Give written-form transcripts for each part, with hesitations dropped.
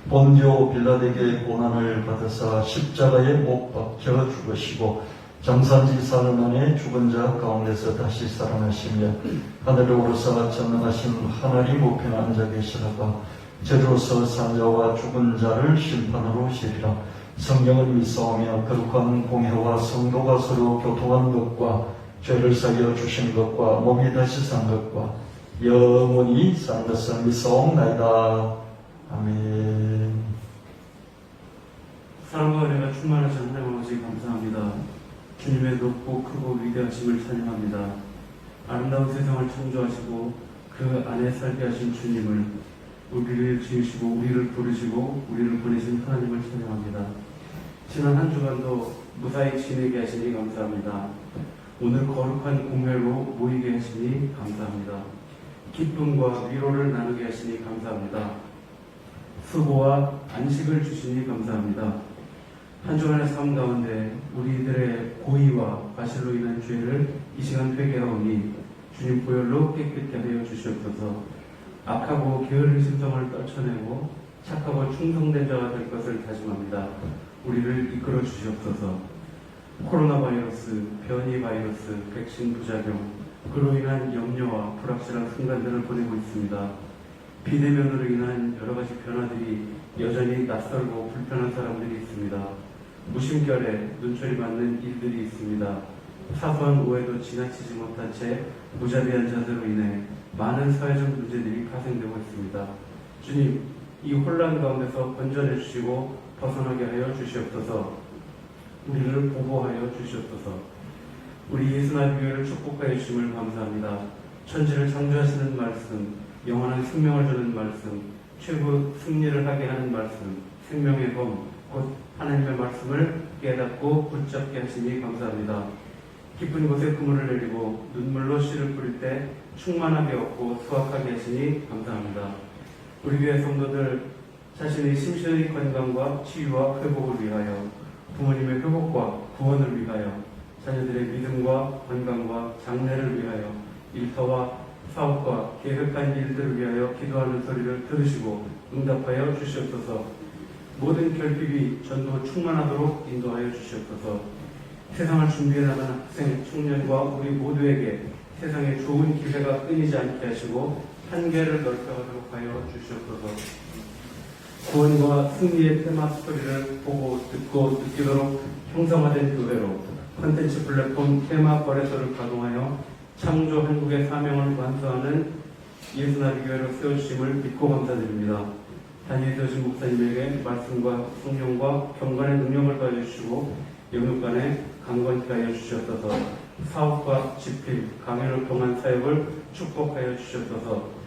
본디오 빌라덱의 고난을 받으사 십자가에 못 박혀 죽으시고 정산지 사흘 만에 죽은 자 가운데서 다시 살아나시며 하늘에 오르사 전능하신 하나님 우편에 앉아 계시다가 저주로서 산자와 죽은 자를 심판으로 오시리라. 성령을 믿사오며 거룩한 공회와 성도가 서로 교통한 것과 죄를 사여 주신 것과 몸이 다시 산 것과 영원히 산 것을 믿사옵나이다. 아멘. 사랑과 은혜가 충만하신 하나님 아버지 감사합니다. 주님의 높고 크고 위대하심을 찬양합니다. 아름다운 세상을 창조하시고 그 안에 살게 하신 주님을, 우리를 지으시고 우리를 부르시고 우리를 보내신 하나님을 찬양합니다. 지난 한 주간도 무사히 지내게 하시니 감사합니다. 오늘 거룩한 공회로 모이게 하시니 감사합니다. 기쁨과 위로를 나누게 하시니 감사합니다. 수고와 안식을 주시니 감사합니다. 한 주간의 삶 가운데 우리들의 고의와 과실로 인한 죄를 이 시간 회개하오니 주님 보혈로 깨끗게 하여 주시옵소서. 악하고 게으른 심성을 떨쳐내고 착하고 충성된 자가 될 것을 다짐합니다. 우리를 이끌어 주시옵소서. 코로나 바이러스, 변이 바이러스, 백신 부작용, 그로 인한 염려와 불확실한 순간들을 보내고 있습니다. 비대면으로 인한 여러 가지 변화들이 여전히 낯설고 불편한 사람들이 있습니다. 무심결에 눈초리 맞는 일들이 있습니다. 사소한 오해도 지나치지 못한 채 무자비한 자들로 인해 많은 사회적 문제들이 파생되고 있습니다. 주님, 이 혼란 가운데서 건져내 주시고 벗어나게 하여 주시옵소서. 우리를 보호하여 주시옵소서. 우리 예수나비 교회를 축복하여 주심을 감사합니다. 천지를 창조하시는 말씀, 영원한 생명을 주는 말씀, 최고 승리를 하게 하는 말씀, 생명의 검, 곧 하나님의 말씀을 깨닫고 붙잡게 하시니 감사합니다. 깊은 곳에 그물을 내리고 눈물로 씨를 뿌릴 때 충만하게 얻고 수확하게 하시니 감사합니다. 우리 교회 성도들 자신의 심신의 건강과 치유와 회복을 위하여, 부모님의 회복과 구원을 위하여, 자녀들의 믿음과 건강과 장래를 위하여, 일터와 사업과 계획한 일들을 위하여 기도하는 소리를 들으시고 응답하여 주시옵소서. 모든 결핍이 전도 충만하도록 인도하여 주시옵소서. 세상을 준비해 나가는 학생, 청년과 우리 모두에게 세상에 좋은 기회가 끊이지 않게 하시고 한계를 넓혀가도록 하여 주시옵소서. 구원과 승리의 테마 스토리를 보고 듣고 느끼도록 형성화된 교회로 콘텐츠 플랫폼 테마 거래소를 가동하여 창조 한국의 사명을 완수하는 예수나비 교회로 세워주심을 믿고 감사드립니다. 단위에 세우신 목사님에게 말씀과 성령과 경건의 능력을 더해주시고 영육간에 강건케 하여 주시옵소서. 사업과 집필, 강연을 통한 사역을 축복하여 주시옵소서.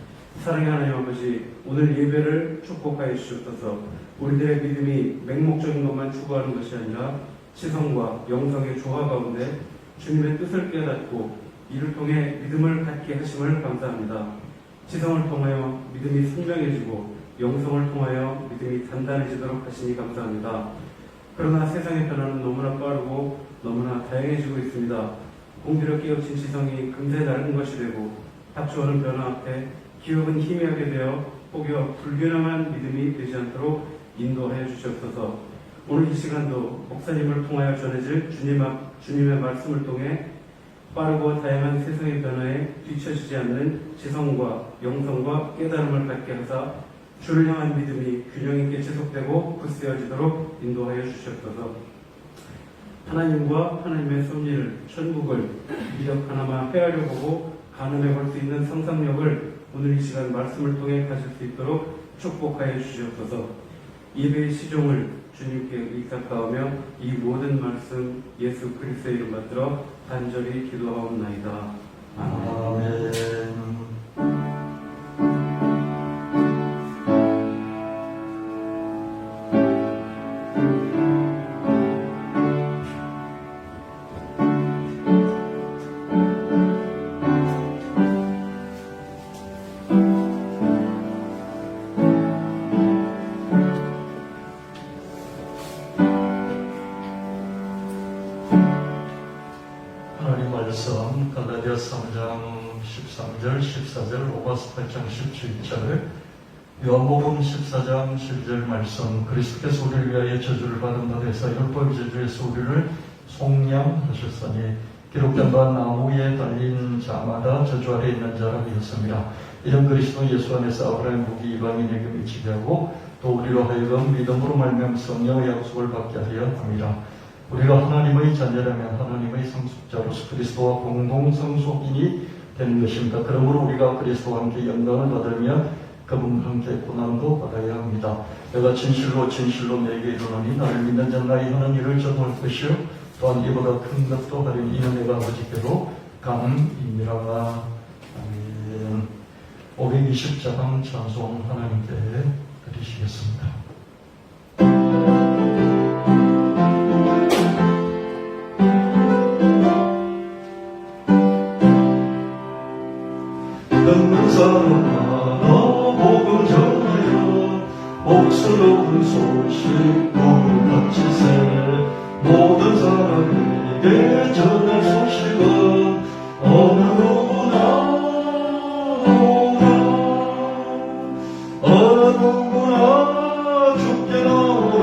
사랑의 하나님 아버지, 오늘 예배를 축복하여 주시옵소서. 우리들의 믿음이 맹목적인 것만 추구하는 것이 아니라 지성과 영성의 조화 가운데 주님의 뜻을 깨닫고 이를 통해 믿음을 갖게 하심을 감사합니다. 지성을 통하여 믿음이 선명해지고 영성을 통하여 믿음이 단단해지도록 하시니 감사합니다. 그러나 세상의 변화는 너무나 빠르고 너무나 다양해지고 있습니다. 공기를 깨우친 지성이 금세 다른 것이 되고 닥쳐오는 변화 앞에 기억은 희미하게 되어 혹여 불균형한 믿음이 되지 않도록 인도하여 주시옵소서. 오늘 이 시간도 목사님을 통하여 전해질 주님의 말씀을 통해 빠르고 다양한 세상의 변화에 뒤처지지 않는 지성과 영성과 깨달음을 갖게 하사 주를 향한 믿음이 균형 있게 지속되고 굳세어지도록 인도하여 주시옵소서. 하나님과 하나님의 섭리를, 천국을 이력 하나만 헤아려 보고 가늠해 볼 수 있는 상상력을 오늘 이 시간 말씀을 통해 가질 수 있도록 축복하여 주시옵소서. 예배의 시종을 주님께 의탁하오며 이 모든 말씀 예수 그리스도의 이름 받들어 간절히 기도하옵나이다. 아멘. 말씀 갈라디아 3장 13절 14절 로마서 8장 17절 요한복음 14장 12절 말씀, 그리스도께서 우리를 위하여 저주를 받은 바 되사 율법의 저주에서 우리를 속량하셨으니 기록된 바 나무에 달린 자마다 저주 아래 있는 자라 되었습니다. 이런 그리스도 예수 안에서 아브라함의 복이 이방인에게 미치게 하고 또 우리로 하여금 믿음으로 말미암아 성령의 약속을 받게 하려 합니다. 우리가 하나님의 자녀라면 하나님의 상속자로서 그리스도와 공동상속인이 되는 것입니다. 그러므로 우리가 그리스도와 함께 영광을 받으며 그분과 함께 고난도 받아야 합니다. 내가 진실로 진실로 내게 이르노니 나를 믿는 자는 나의 하는 일을 저도할 것이요 또한 이보다 큰 것도 하리니 이는 내가 아버지께로 감이니라. 아멘. 520자방 찬송 하나님께 드리시겠습니다. 듣는 사람 많아 복음 전하여 복스러운 소식 부르짖세. 모든 사람에게 전할 소식은 어느 누구나 죽게 나오라.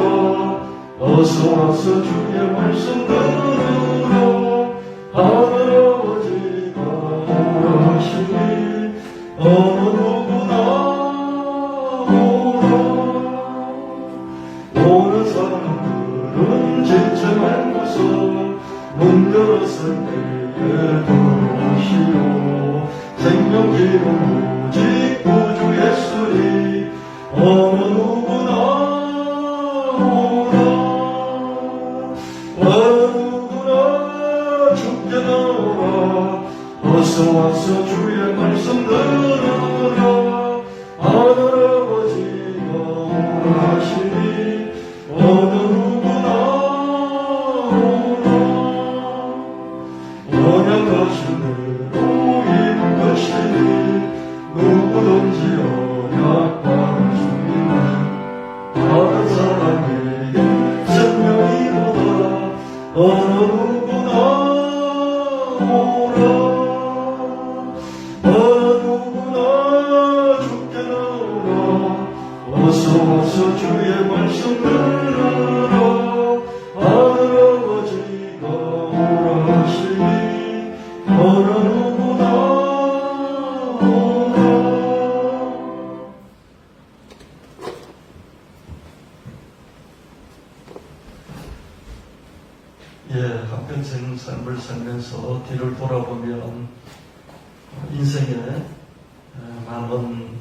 어서 와서 주의 말씀 들으라. 하늘 아버지가 오라 하시니 어느 누구나 오라. 오는 사람들은 지체 말고서 문 열었을 때에 들어오시오. 생명기름 오직 구주 예수니 어느 누구나 오라. 어느 누구나 죽게 나오라. 어서 와서 주의 말씀 들으라. 하늘 아버지가 오라 하시니 어느 누구나 오라. 언약하신 대로 이룬 것이니 누구든지 언약받을 수 있는 다른 사람에게 생명이로다. 어느 누구나 오라. 어느 누구나 죽게 나오라. 어서 와서 주의 말씀 들으라. 하늘 아버지가 오라 하시니 어느 누구나 오라. 한평생 삶을 살면서 뒤를 돌아보면 인생에 많은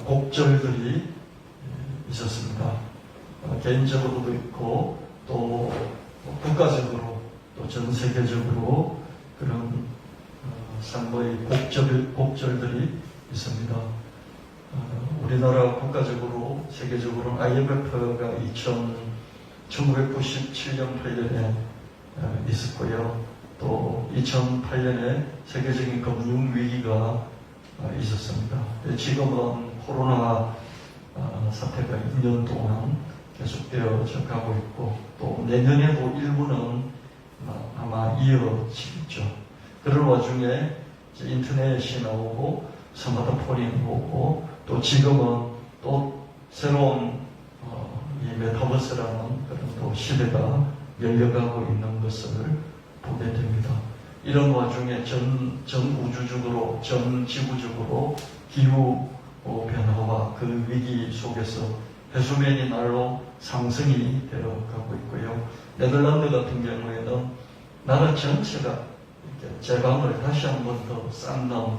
곡절들이 있었습니다. 개인적으로도 있고 또 국가적으로 또 전 세계적으로 그런 삶의 곡절들이 있습니다. 우리나라 국가적으로 세계적으로 IMF가 1997년 8년에 있었고요. 또 2008년에 세계적인 금융 위기가 있었습니다. 지금은 코로나 사태가 2년 동안 계속되어져 가고 있고 또 내년에도 일부는 아마 이어지겠죠. 그런 와중에 인터넷이 나오고 스마트폰이 나오고 또 지금은 또 새로운 이 메타버스라는 그런 또 시대가 열려가고 있는 것을 보게 됩니다. 이런 와중에 전 우주적으로, 전 지구적으로 기후 변화와 그 위기 속에서 해수면이 날로 상승이 되어가고 있고요. 네덜란드 같은 경우에는 나라 전체가 이렇게 제방을 다시 한 번 더 쌓는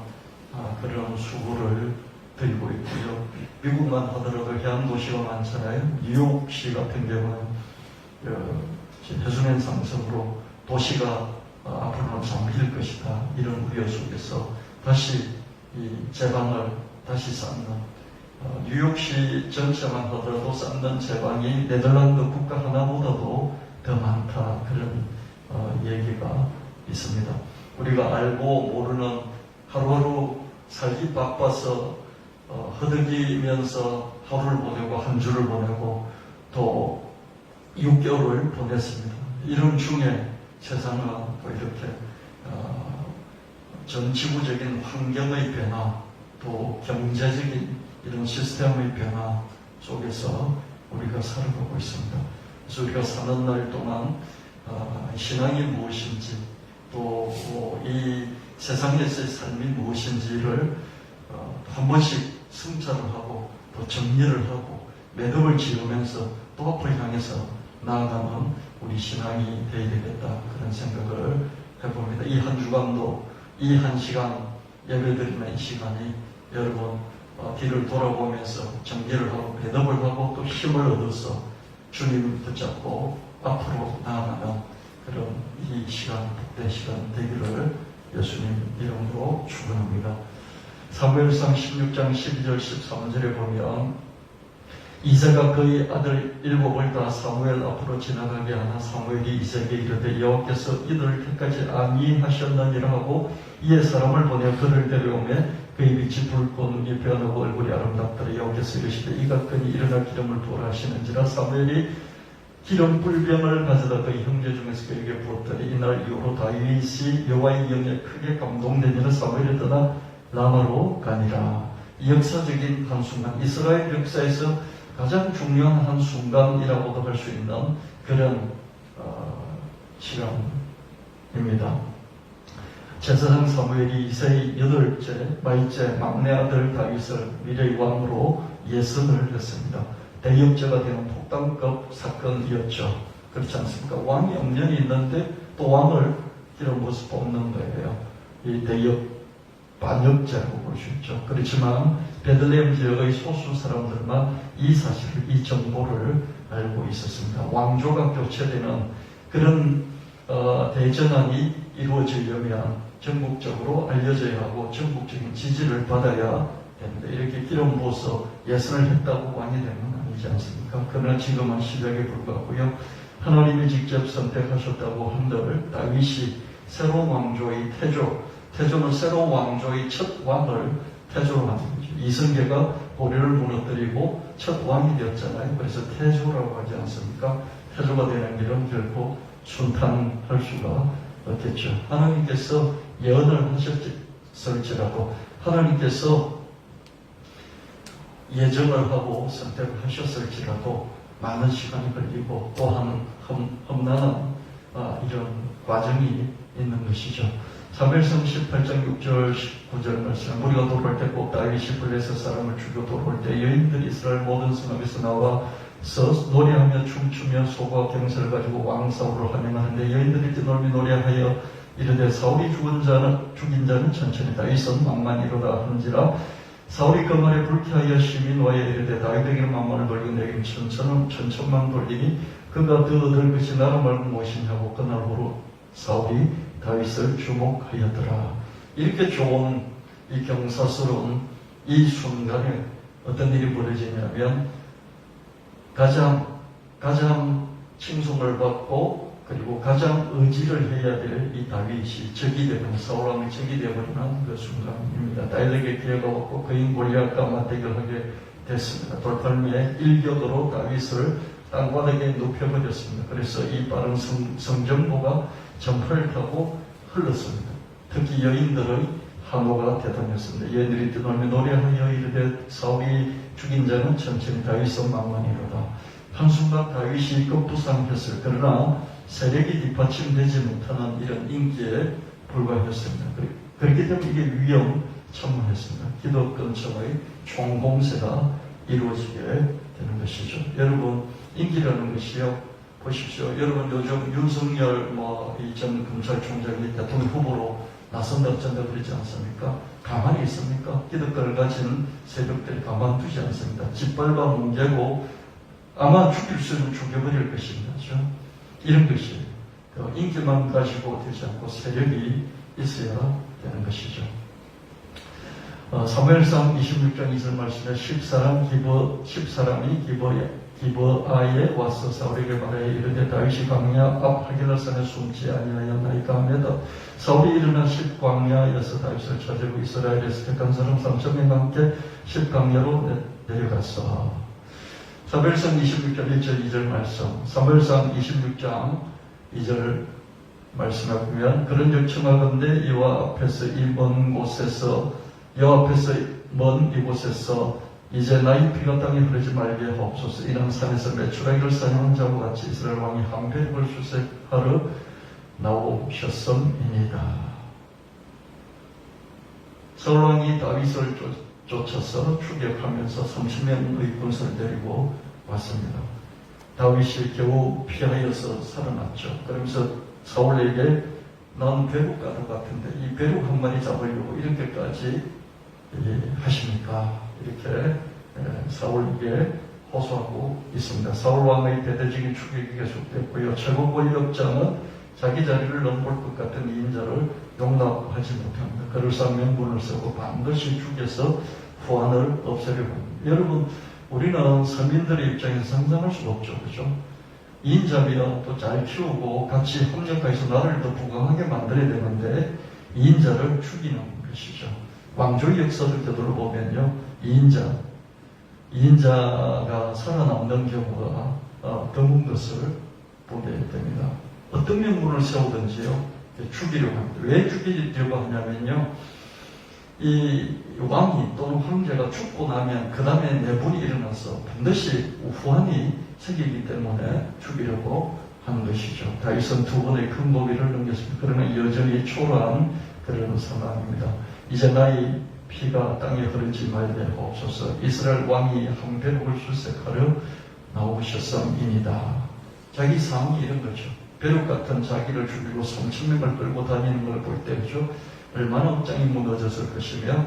그런 수고를 들고 있고요. 미국만 하더라도 해안 도시가 많잖아요. 뉴욕시 같은 경우는 해수면 상승으로 도시가 앞으로는 잠길 것이다. 이런 우려 속에서 다시 이 제방을 다시 쌓는 뉴욕시 전체만 하더라도 쌓는 제방이 네덜란드 국가 하나보다도 더 많다. 그런 얘기가 있습니다. 우리가 알고 모르는 하루하루 살기 바빠서 허덕이면서 하루를 보내고 한 주를 보내고 또 6개월을 보냈습니다. 이런 중에 세상은 또 이렇게 전 지구적인 환경의 변화 또 경제적인 이런 시스템의 변화 속에서 우리가 살아가고 있습니다. 그래서 우리가 사는 날 동안 신앙이 무엇인지 또 이 세상에서의 삶이 무엇인지를 한 번씩 성찰을 하고 또 정리를 하고 매듭을 지으면서 또 앞을 향해서 나아가는 우리 신앙이 되어야 되겠다, 그런 생각을 해봅니다. 이 한 주간도 이 한 시간 예배드리는 이 시간이 여러분 뒤를 돌아보면서 정리를 하고 매듭을 하고 또 힘을 얻어서 주님 붙잡고 앞으로 나아가는 그런 이 시간, 복된 시간 되기를 예수님 이름으로 축원합니다. 사무엘상 16장 12절 13절에 보면 이새가 그의 아들 7을 다 사무엘 앞으로 지나가게 하나 사무엘이 이새에게 이르되 여호와께서 이들을 끝까지 안위하셨느니라 하고 이에 사람을 보내 그를 데려오매 그의 빛이 붉고 눈이 변하고 얼굴이 아름답더라. 여호와께서 이르시되 이가 끈이 일어날 기름을 부으라 하시는지라. 사무엘이 기름 뿔병을 가져다 그의 형제 중에서 그에게 부었더니 이날 이후로 다윗이 여호와의 영에 크게 감동되니라. 사무엘이 떠나 라마로 가니라. 역사적인 한순간, 이스라엘 역사에서 가장 중요한 한순간이라고도 할 수 있는 그런 시간입니다. 제사장 사무엘이 이새의 8째, 말째, 막내 아들 다윗을 미래의 왕으로 예선을 했습니다. 대역죄가 되는 폭탄급 사건이었죠. 그렇지 않습니까? 왕이 엄연히 있는데 또 왕을 이런 모습 뽑는 거예요. 이 대역 반역죄라고 볼 수 있죠. 그렇지만 베들레헴 지역의 소수 사람들만 이 사실을, 이 정보를 알고 있었습니다. 왕조가 교체되는 그런 대전환이 이루어지려면 전국적으로 알려져야 하고 전국적인 지지를 받아야 됩니다. 이렇게 기름 부어서 예선을 했다고 왕이 되는 건 아니지 않습니까? 그러나 지금은 시작에 불과하고요. 하나님이 직접 선택하셨다고 한들 다윗이 새로운 왕조의 태조는 새로운 왕조의 첫 왕을 태조로 하는 거죠. 이성계가 고려를 무너뜨리고 첫 왕이 되었잖아요. 그래서 태조라고 하지 않습니까? 태조가 되는 길은 결코 순탄할 수가 없겠죠. 하나님께서 예언을 하셨을지라도 하나님께서 예정을 하고 선택을 하셨을지라도 많은 시간이 걸리고 또한 험난한 이런 과정이 있는 것이죠. 사무엘상 18장 6절 19절 말씀, 우리가 돌아올 때 꼭 다윗이 블레셋 사람을 죽여 돌아올 때 여인들이 이스라엘 모든 성 앞에서 나와서 노래하며 춤추며 소고와 경사를 가지고 왕 사울을 환영하는데 여인들이 뛰놀며 노래하여 이르되 사울이 죽인 자는 천천히 다윗은 만만이로다 하는지라. 사울이 그 말에 불쾌하여 심히 노하여 이르되 다윗에게 만만을 돌리고 내게 천천만 돌리니 그가 더 얻을 것이 나라 말고 무엇이냐고. 그날 후로 사울이 다윗을 주목하였더라. 이렇게 좋은 이 경사스러운 이 순간에 어떤 일이 벌어지냐면 가장 칭송을 받고 그리고 가장 의지를 해야 될 이 다윗이 적이 되는, 사울왕이 적이 되어버리는 그 순간입니다. 다윗에게 기회가 왔고 그인 골리앗과 맞대결하게 됐습니다. 돌팔매의 일격으로 다윗을 땅바닥에 눕혀버렸습니다. 그래서 이 빠른 성정보가 전파를 타고 흘렀습니다. 특히 여인들의 함호가 대단했습니다. 여인들이 뛰놀며 노래하여 이르되 사울이 죽인 자는 천천히 다윗은 만만이로다. 한순간 다윗이 급부상했을, 그러나 세력이 뒷받침되지 못하는 이런 인기에 불과했습니다. 그렇기 때문에 이게 위험천만했습니다. 기득권층의 총공세가 이루어지게 되는 것이죠. 여러분, 인기라는 것이요, 보십시오. 여러분, 요즘 윤석열 전 검찰총장이 대통령 후보로 나선다 어쩐다 그러지 않습니까? 가만히 있습니까? 기득권을 가진 세력들이 가만두지 않습니다. 짓밟아 뭉개고 아마 죽일 수 있는 죽여버릴 것입니다. 그렇죠? 이런 것이 인기만 가지고 되지 않고 세력이 있어야 되는 것이죠. 사무엘상 26장 2절 말씀에 10사람이 기브아에 와서 사울에게 말하여 이르되 다윗이 광야 앞 하길라산에 숨지 아니하였나이까 하며 사울이 일어나 10광야에서 다윗을 찾으고 이스라엘에서 택한 사람 3,000명과 함께 10광야로 내려갔어. 사무엘상 26장 1절 2절 말씀, 사무엘상 26장 2절 말씀에 보면 그런즉 청하건대 여호와 앞에서 이 먼 이곳에서 이제 나의 피가 땅에 흐르지 말게 하옵소서. 이는 산에서 메추라기를 사냥한 자와 같이 이스라엘 왕이 항배력을 수색하러 나오셨음이니이다. 사울왕이 다윗을 쫓아서 추격하면서 30명의 군사를 데리고 왔습니다. 다윗이 겨우 피하여서 살아났죠. 그러면서 사울에게 난 벼룩가루 같은데 이 벼룩 한 마리 잡으려고 이렇게까지 하십니까? 이렇게 사울에게 호소하고 있습니다. 사울왕의 대대적인 추격이 계속됐고요. 최고 권력자는 자기 자리를 넘볼 것 같은 이인자를 용납하지 못합니다. 그를 싸 명분을 쓰고 반드시 죽여서 후환을 없애려고 합니다. 여러분, 우리는 서민들의 입장에서 상상할 수가 없죠. 그죠? 이인자면 또 잘 키우고 같이 협력해서 나라를 더 부강하게 만들어야 되는데 이인자를 죽이는 것이죠. 왕조의 역사를 되돌아보면요. 이인자가 살아남는 경우가 드문 것을 보게 됩니다. 어떤 명분을 세우든지요. 죽이려고 합니다. 왜 죽이려고 하냐면요. 이 왕이 또는 황제가 죽고 나면 그 다음에 내분이 일어나서 반드시 후환이 생기기 때문에 죽이려고 하는 것이죠. 다윗은 두 번의 큰 고비를 넘겼습니다. 그러나 여전히 초라한 그런 상황입니다. 이제 나의 피가 땅에 흐르지 말게 하옵소서. 이스라엘 왕이 항배력을 수색하려 나오셨음이니이다. 자기 상황이 이런 거죠. 벼룩 같은 자기를 죽이고 3,000명을 끌고 다니는 걸 볼 때, 그죠? 얼마나 업장이 무너졌을 것이며,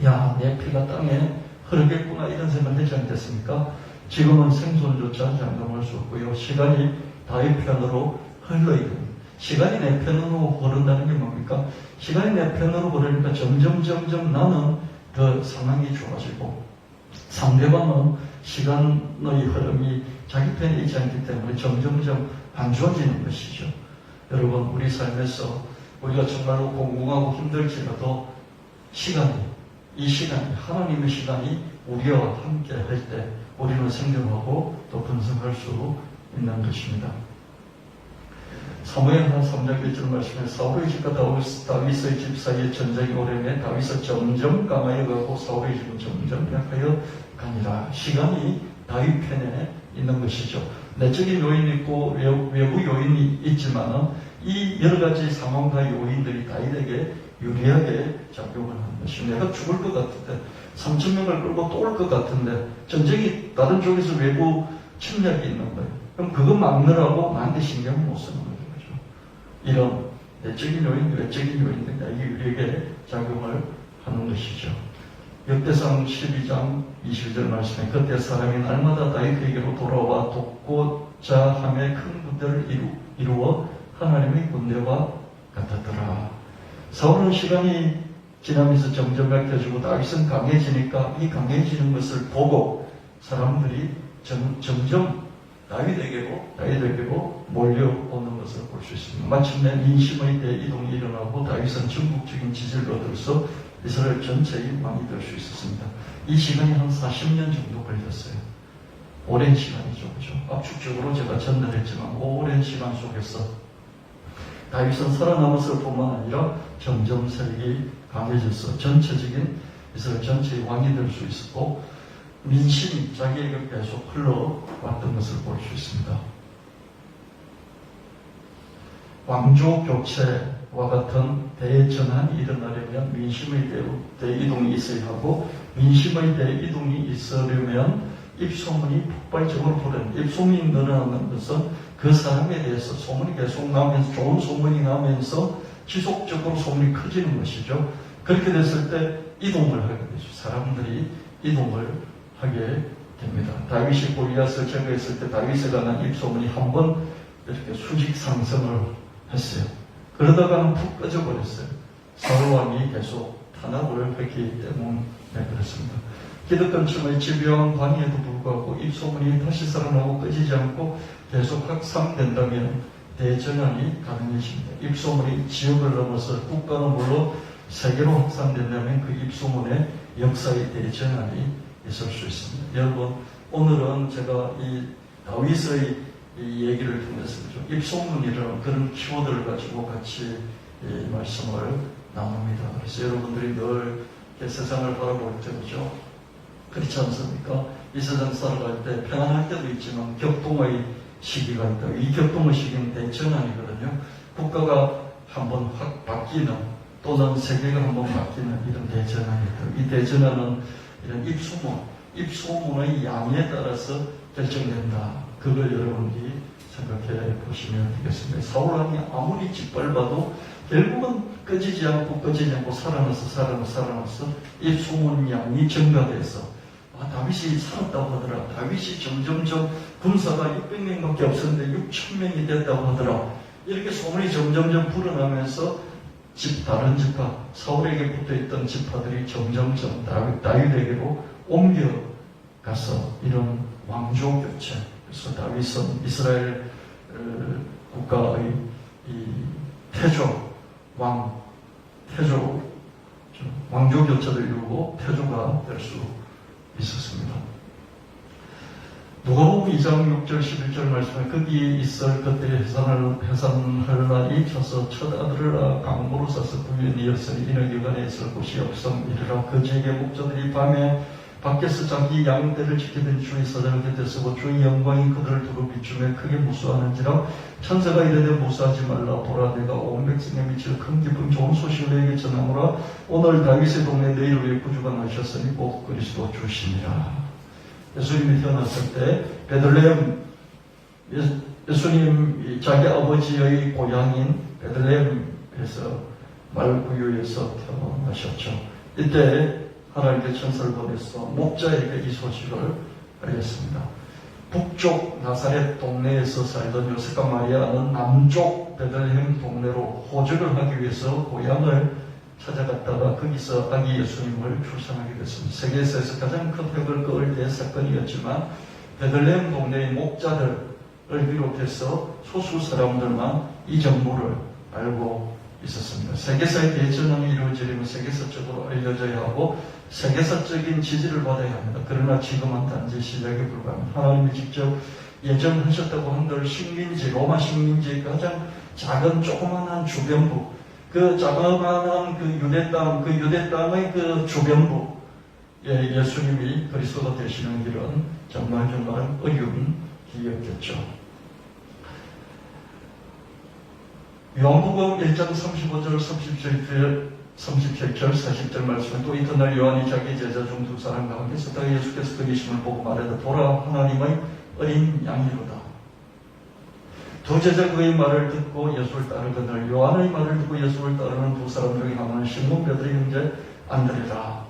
야, 내 피가 땅에 흐르겠구나, 이런 생각을 하지 않겠습니까? 지금은 생존조차 장담할 수 없고요. 시간이 다윗 편으로 흘러야 됩니다. 시간이 내 편으로 흐른다는 게 뭡니까? 시간이 내 편으로 흐르니까 점점 나는 더 상황이 좋아지고, 상대방은 시간의 흐름이 자기 편에 있지 않기 때문에 점점 안 좋아지는 것이죠. 여러분, 우리 삶에서 우리가 정말로 공공하고 힘들지라도 이 시간이, 하나님의 시간이 우리와 함께 할 때 우리는 생존하고 또 번성할 수 있는 것입니다. 사무엘하 3장 1절 말씀에 사울의 집과 다윗의 집 사이에 전쟁이 오래매 다윗은 점점 강하여 가고 사울의 집은 점점 약하여 가니라. 시간이 다윗 편에 있는 것이죠. 내적인 요인이 있고 외부 요인이 있지만 이 여러 가지 상황과 요인들이 다윗에게 유리하게 작용을 하는 것이죠. 내가 죽을 것 같은데 3,000명을 끌고 또 올 것 같은데 전쟁이 다른 쪽에서 외부 침략이 있는 거예요. 그럼 그거 막느라고 나한테 신경을 못 쓰는 거죠. 이런 내적인 요인, 외적인 요인들이 나에게 유리하게 작용을 하는 것이죠. 역대상 12장 21절 말씀에 그때 사람이 날마다 다윗에게로 돌아와 돕고자 함에 큰 군대를 이루어 하나님의 군대와 같았더라. 사울은 시간이 지나면서 점점 약해지고 다윗은 강해지니까 이 강해지는 것을 보고 사람들이 점점 다윗에게로 몰려오는 것을 볼 수 있습니다. 마침내 민심의 대이동이 일어나고 다윗은 전국적인 지지를 얻어서 이스라엘 전체의 왕이 될 수 있었습니다. 이 시간이 한 40년 정도 걸렸어요. 오랜 시간이죠. 그죠? 압축적으로 제가 전달했지만 오랜 시간 속에서 다윗은 살아남았을 뿐만 아니라 점점 세력이 강해져서 전체적인 이스라엘 전체의 왕이 될 수 있었고 민심이 자기에게 계속 흘러왔던 것을 볼 수 있습니다. 왕조 교체와 같은 대전환이 일어나려면 민심의 대이동이 있어야 하고 민심의 대이동이 있으려면 입소문이 폭발적으로 불어납니다. 입소문이 늘어나는 것은 그 사람에 대해서 소문이 계속 나면서 좋은 소문이 나면서 지속적으로 소문이 커지는 것이죠. 그렇게 됐을 때 이동을 하게 되죠. 사람들이 이동을 하게 됩니다. 다윗이 골리앗을 제거했을 때 다윗에 관한 입소문이 한번 이렇게 수직 상승을 했어요. 그러다가는 푹 꺼져버렸어요. 사울왕이 계속 탄압을 했기 때문에 그렇습니다. 기득권층의 집요한 관여에도 불구하고 입소문이 다시 살아나고 꺼지지 않고 계속 확산된다면 대전환이 가능해집니다. 입소문이 지역을 넘어서 국가는 물론 세계로 확산된다면 그 입소문의 역사의 대전환이 있을 수 있습니다. 여러분, 오늘은 제가 이 다윗의 이 얘기를 통해서 입소문이라는 그런 키워드를 가지고 같이 이 말씀을 나눕니다. 그래서 여러분들이 늘 세상을 바라볼 때, 그죠? 그렇지 않습니까? 이 세상 살아갈 때 평안할 때도 있지만 격동의 시기가 있다. 이 격동의 시기는 대전환이거든요. 국가가 한번 확 바뀌는 또는 세계가 한번 바뀌는 이런 대전환이 있다. 이 대전환은 이런 입소문의 양에 따라서 결정된다. 그걸 여러분이 생각해 보시면 되겠습니다. 사울왕이 아무리 짓밟아도 결국은 꺼지지 않고 살아나서 입소문 양이 증가돼서 다윗이 살았다고 하더라. 다윗이 점점점 군사가 600명밖에 없었는데 6,000명이 됐다고 하더라. 이렇게 소문이 점점점 불어나면서 다른 지파, 사울에게 붙어있던 지파들이 점점점 다윗에게로 옮겨가서 이런 왕조 교체. 그래서 다윗은 이스라엘 국가의 이 왕조 교체를 이루고 태조가 될 수 있었습니다. 누가복음 2장 6절 11절 말씀에 거기 있을 그때 해산할 날이 쳐서 첫 아들을 낳아 강보로 싸서 부인이었으니 이는 기관에 있을 곳이 없음이라. 그지에게 목자들이 밤에 밖에서 자기 양떼를 지키던 주의 사자를 곁에 서고 주의 영광이 그들을 두루 비추며 크게 무수하는지라. 천사가 이르되 무수하지 말라. 보라 내가 온 백성에 미칠 큰 기쁨 좋은 소식을 너에게 전하노라. 오늘 다윗의 동네에 너희를 위해 구주가 나셨으니 곧 그리스도 주시니라. 예수님이 태어났을 때 베들레헴, 예수님 자기 아버지의 고향인 베들레헴에서 말구유에서 태어나셨죠. 이때 하나님께 천사를 보내서 목자에게 이 소식을 알렸습니다. 북쪽 나사렛 동네에서 살던 요셉과 마리아는 남쪽 베들레헴 동네로 호적을 하기 위해서 고향을 찾아갔다가 거기서 아기 예수님을 출산하게 됐습니다. 세계에서 가장 큰 획을 그을 때 사건이었지만 베들레헴 동네의 목자들을 비롯해서 소수 사람들만 이 정보를 알고 있었습니다. 세계사의 대전환이 이루어지려면 세계사적으로 알려져야 하고 세계사적인 지지를 받아야 합니다. 그러나 지금은 단지 시작에 불과합니다. 하나님이 직접 예정하셨다고 한들 로마 식민지의 가장 작은 조그만한 주변부, 그 자그마한 그 유대 땅의 그 주변부, 예수님이 그리스도가 되시는 길은 정말 어려운 길이었겠죠. 요한복음 1장 35절, 37절, 40절 말씀에 또 이튿날 요한이 자기 제자 중 두 사람과 함께 서다가 예수께서 그리심을 보고 말하되 보라 하나님의 어린 양이로다. 두 제자 그의 말을 듣고 예수를 따르거늘 요한의 말을 듣고 예수를 따르는 두 사람 중에 하나는 시몬 베드로의 형제 안드레라.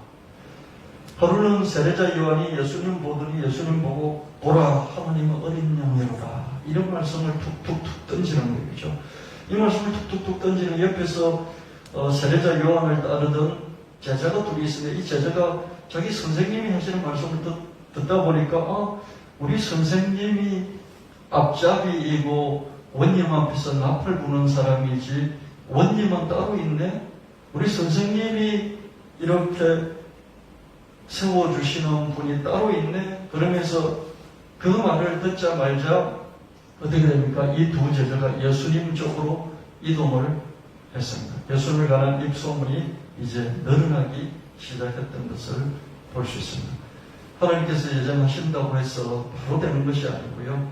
하루는 세례자 요한이 예수님 보더니 예수님 보고 보라 하나님의 어린 양이로다. 이런 말씀을 툭툭툭 던지는 거죠. 이 말씀을 툭툭툭 던지는 옆에서 세례자 요한을 따르던 제자가 둘이 있는데 이 제자가 자기 선생님이 하시는 말씀을 듣다 보니까 우리 선생님이 앞잡이이고 원님 앞에서 납을 부는 사람이지 원님은 따로 있네? 우리 선생님이 이렇게 세워주시는 분이 따로 있네? 그러면서 그 말을 듣자마자 어떻게 됩니까? 이 두 제자가 예수님 쪽으로 이동을 했습니다. 예수님을 관한 입소문이 이제 늘어나기 시작했던 것을 볼 수 있습니다. 하나님께서 예정하신다고 해서 바로 되는 것이 아니고요.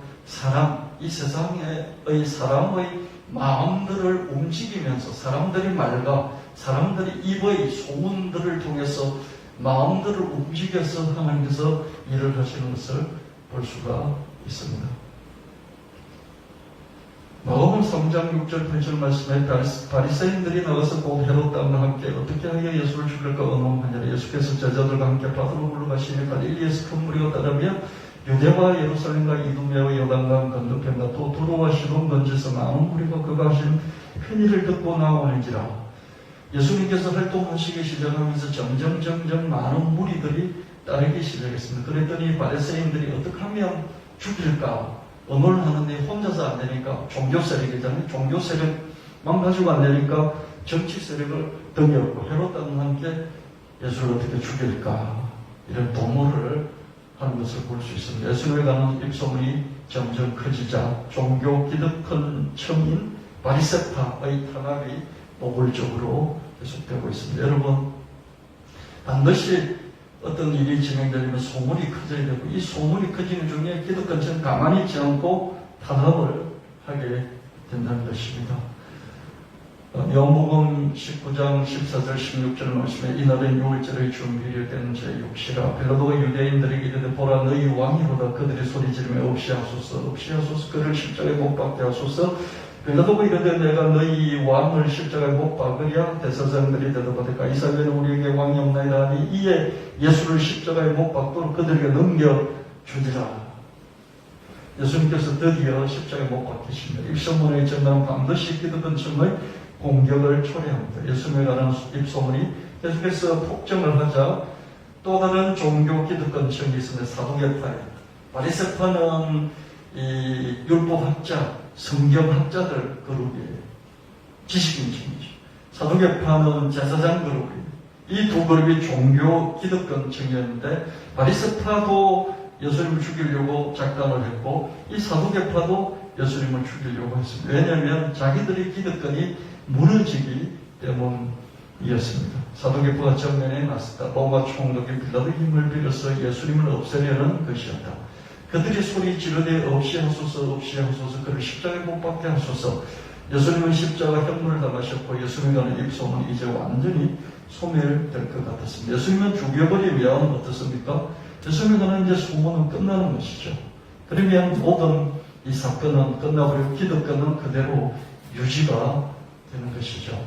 이 세상의 사람의 마음들을 움직이면서 사람들의 말과 사람들의 입의 소문들을 통해서 마음들을 움직여서 하나님께서 일을 하시는 것을 볼 수가 있습니다. 마가복음 3장 6절 8절 말씀에 바리새인들이 나가서 곧 헤롯 왕과 함께 어떻게 하여 예수를 죽일까 의논하니라. 예수께서 제자들과 함께 바다로 물러가시며 갈릴리에서 큰 무리가 따르며 유대와 예루살렘과 이두메와 요단강 건너편과 또 두로와 시돈 근처에서 많은 무리가 그가 하신 편의를 듣고 나오는지라. 예수님께서 활동하시기 시작하면서 점점 많은 무리들이 따르기 시작했습니다. 그랬더니 바리새인들이 어떻게 하면 죽일까 의논하는데 혼자서 안 되니까 종교 세력이잖아요. 종교 세력만 가지고 안 되니까 정치 세력을 등겼고 헤롯 왕과 함께 예수를 어떻게 죽일까 이런 도모를 하는 것을 볼 수 있습니다. 예수님에 관한 입소문이 점점 커지자 종교 기득권 층인 바리새파의 탄압이 노골적으로 계속되고 있습니다. 여러분 반드시 어떤 일이 진행되려면 소문이 커져야 되고, 이 소문이 커지는 중에 기득권층은 가만히 있지 않고 탄압을 하게 된다는 것입니다. 요한복음 19장 14절 16절 말씀에 이날은 유월절의 준비를 된 제6시라 빌라도가 유대인들에게 이르되 보라 너희 왕이로다. 그들이 소리 지르며 없이 하소서 없이 하소서 그를 십자가에 못 박게 하소서. 빌라도가 이르되 내가 너희 왕을 십자가에 못 박으랴. 대사장들이 대답하되 가이사랴는 우리에게 왕이 없나이다 하니 이에 예수를 십자가에 못 박도록 그들에게 넘겨주리라. 예수님께서 드디어 십자가에 못 박히십니다. 입소문의 전당 반드시 기득권층의 공격을 초래합니다. 예수님에 관한 입소문이 계속해서 폭증을 하자 또 다른 종교 기득권층이 있습니다. 사두개파예요. 바리새파는 이 율법학자, 성경학자들 그룹이에요. 지식인층이죠. 사두개파는 제사장 그룹이에요. 이 두 그룹이 종교 기득권층이었는데 바리새파도 예수님을 죽이려고 작당을 했고 이 사두개파도 예수님을 죽이려고 했습니다. 왜냐하면 자기들의 기득권이 무너지기 때문이었습니다. 사두개파가 정면에 나섰다. 로마 총독이 빌라도의 힘을 빌어서 예수님을 없애려는 것이었다. 그들이 소리 지르되 없이 하소서 없이 하소서 그를 십자가에 못 박게 하소서. 예수님은 십자가 형물을 당하셨고 예수님에 관한 입소문이 이제 완전히 소멸될 것 같았습니다. 예수님은 죽여버리면 어떻습니까? 예수님에 관한 이제 소문은 끝나는 것이죠. 그러면 모든 이 사건은 끝나버리고 기득권은 그대로 유지가 되는 것이죠.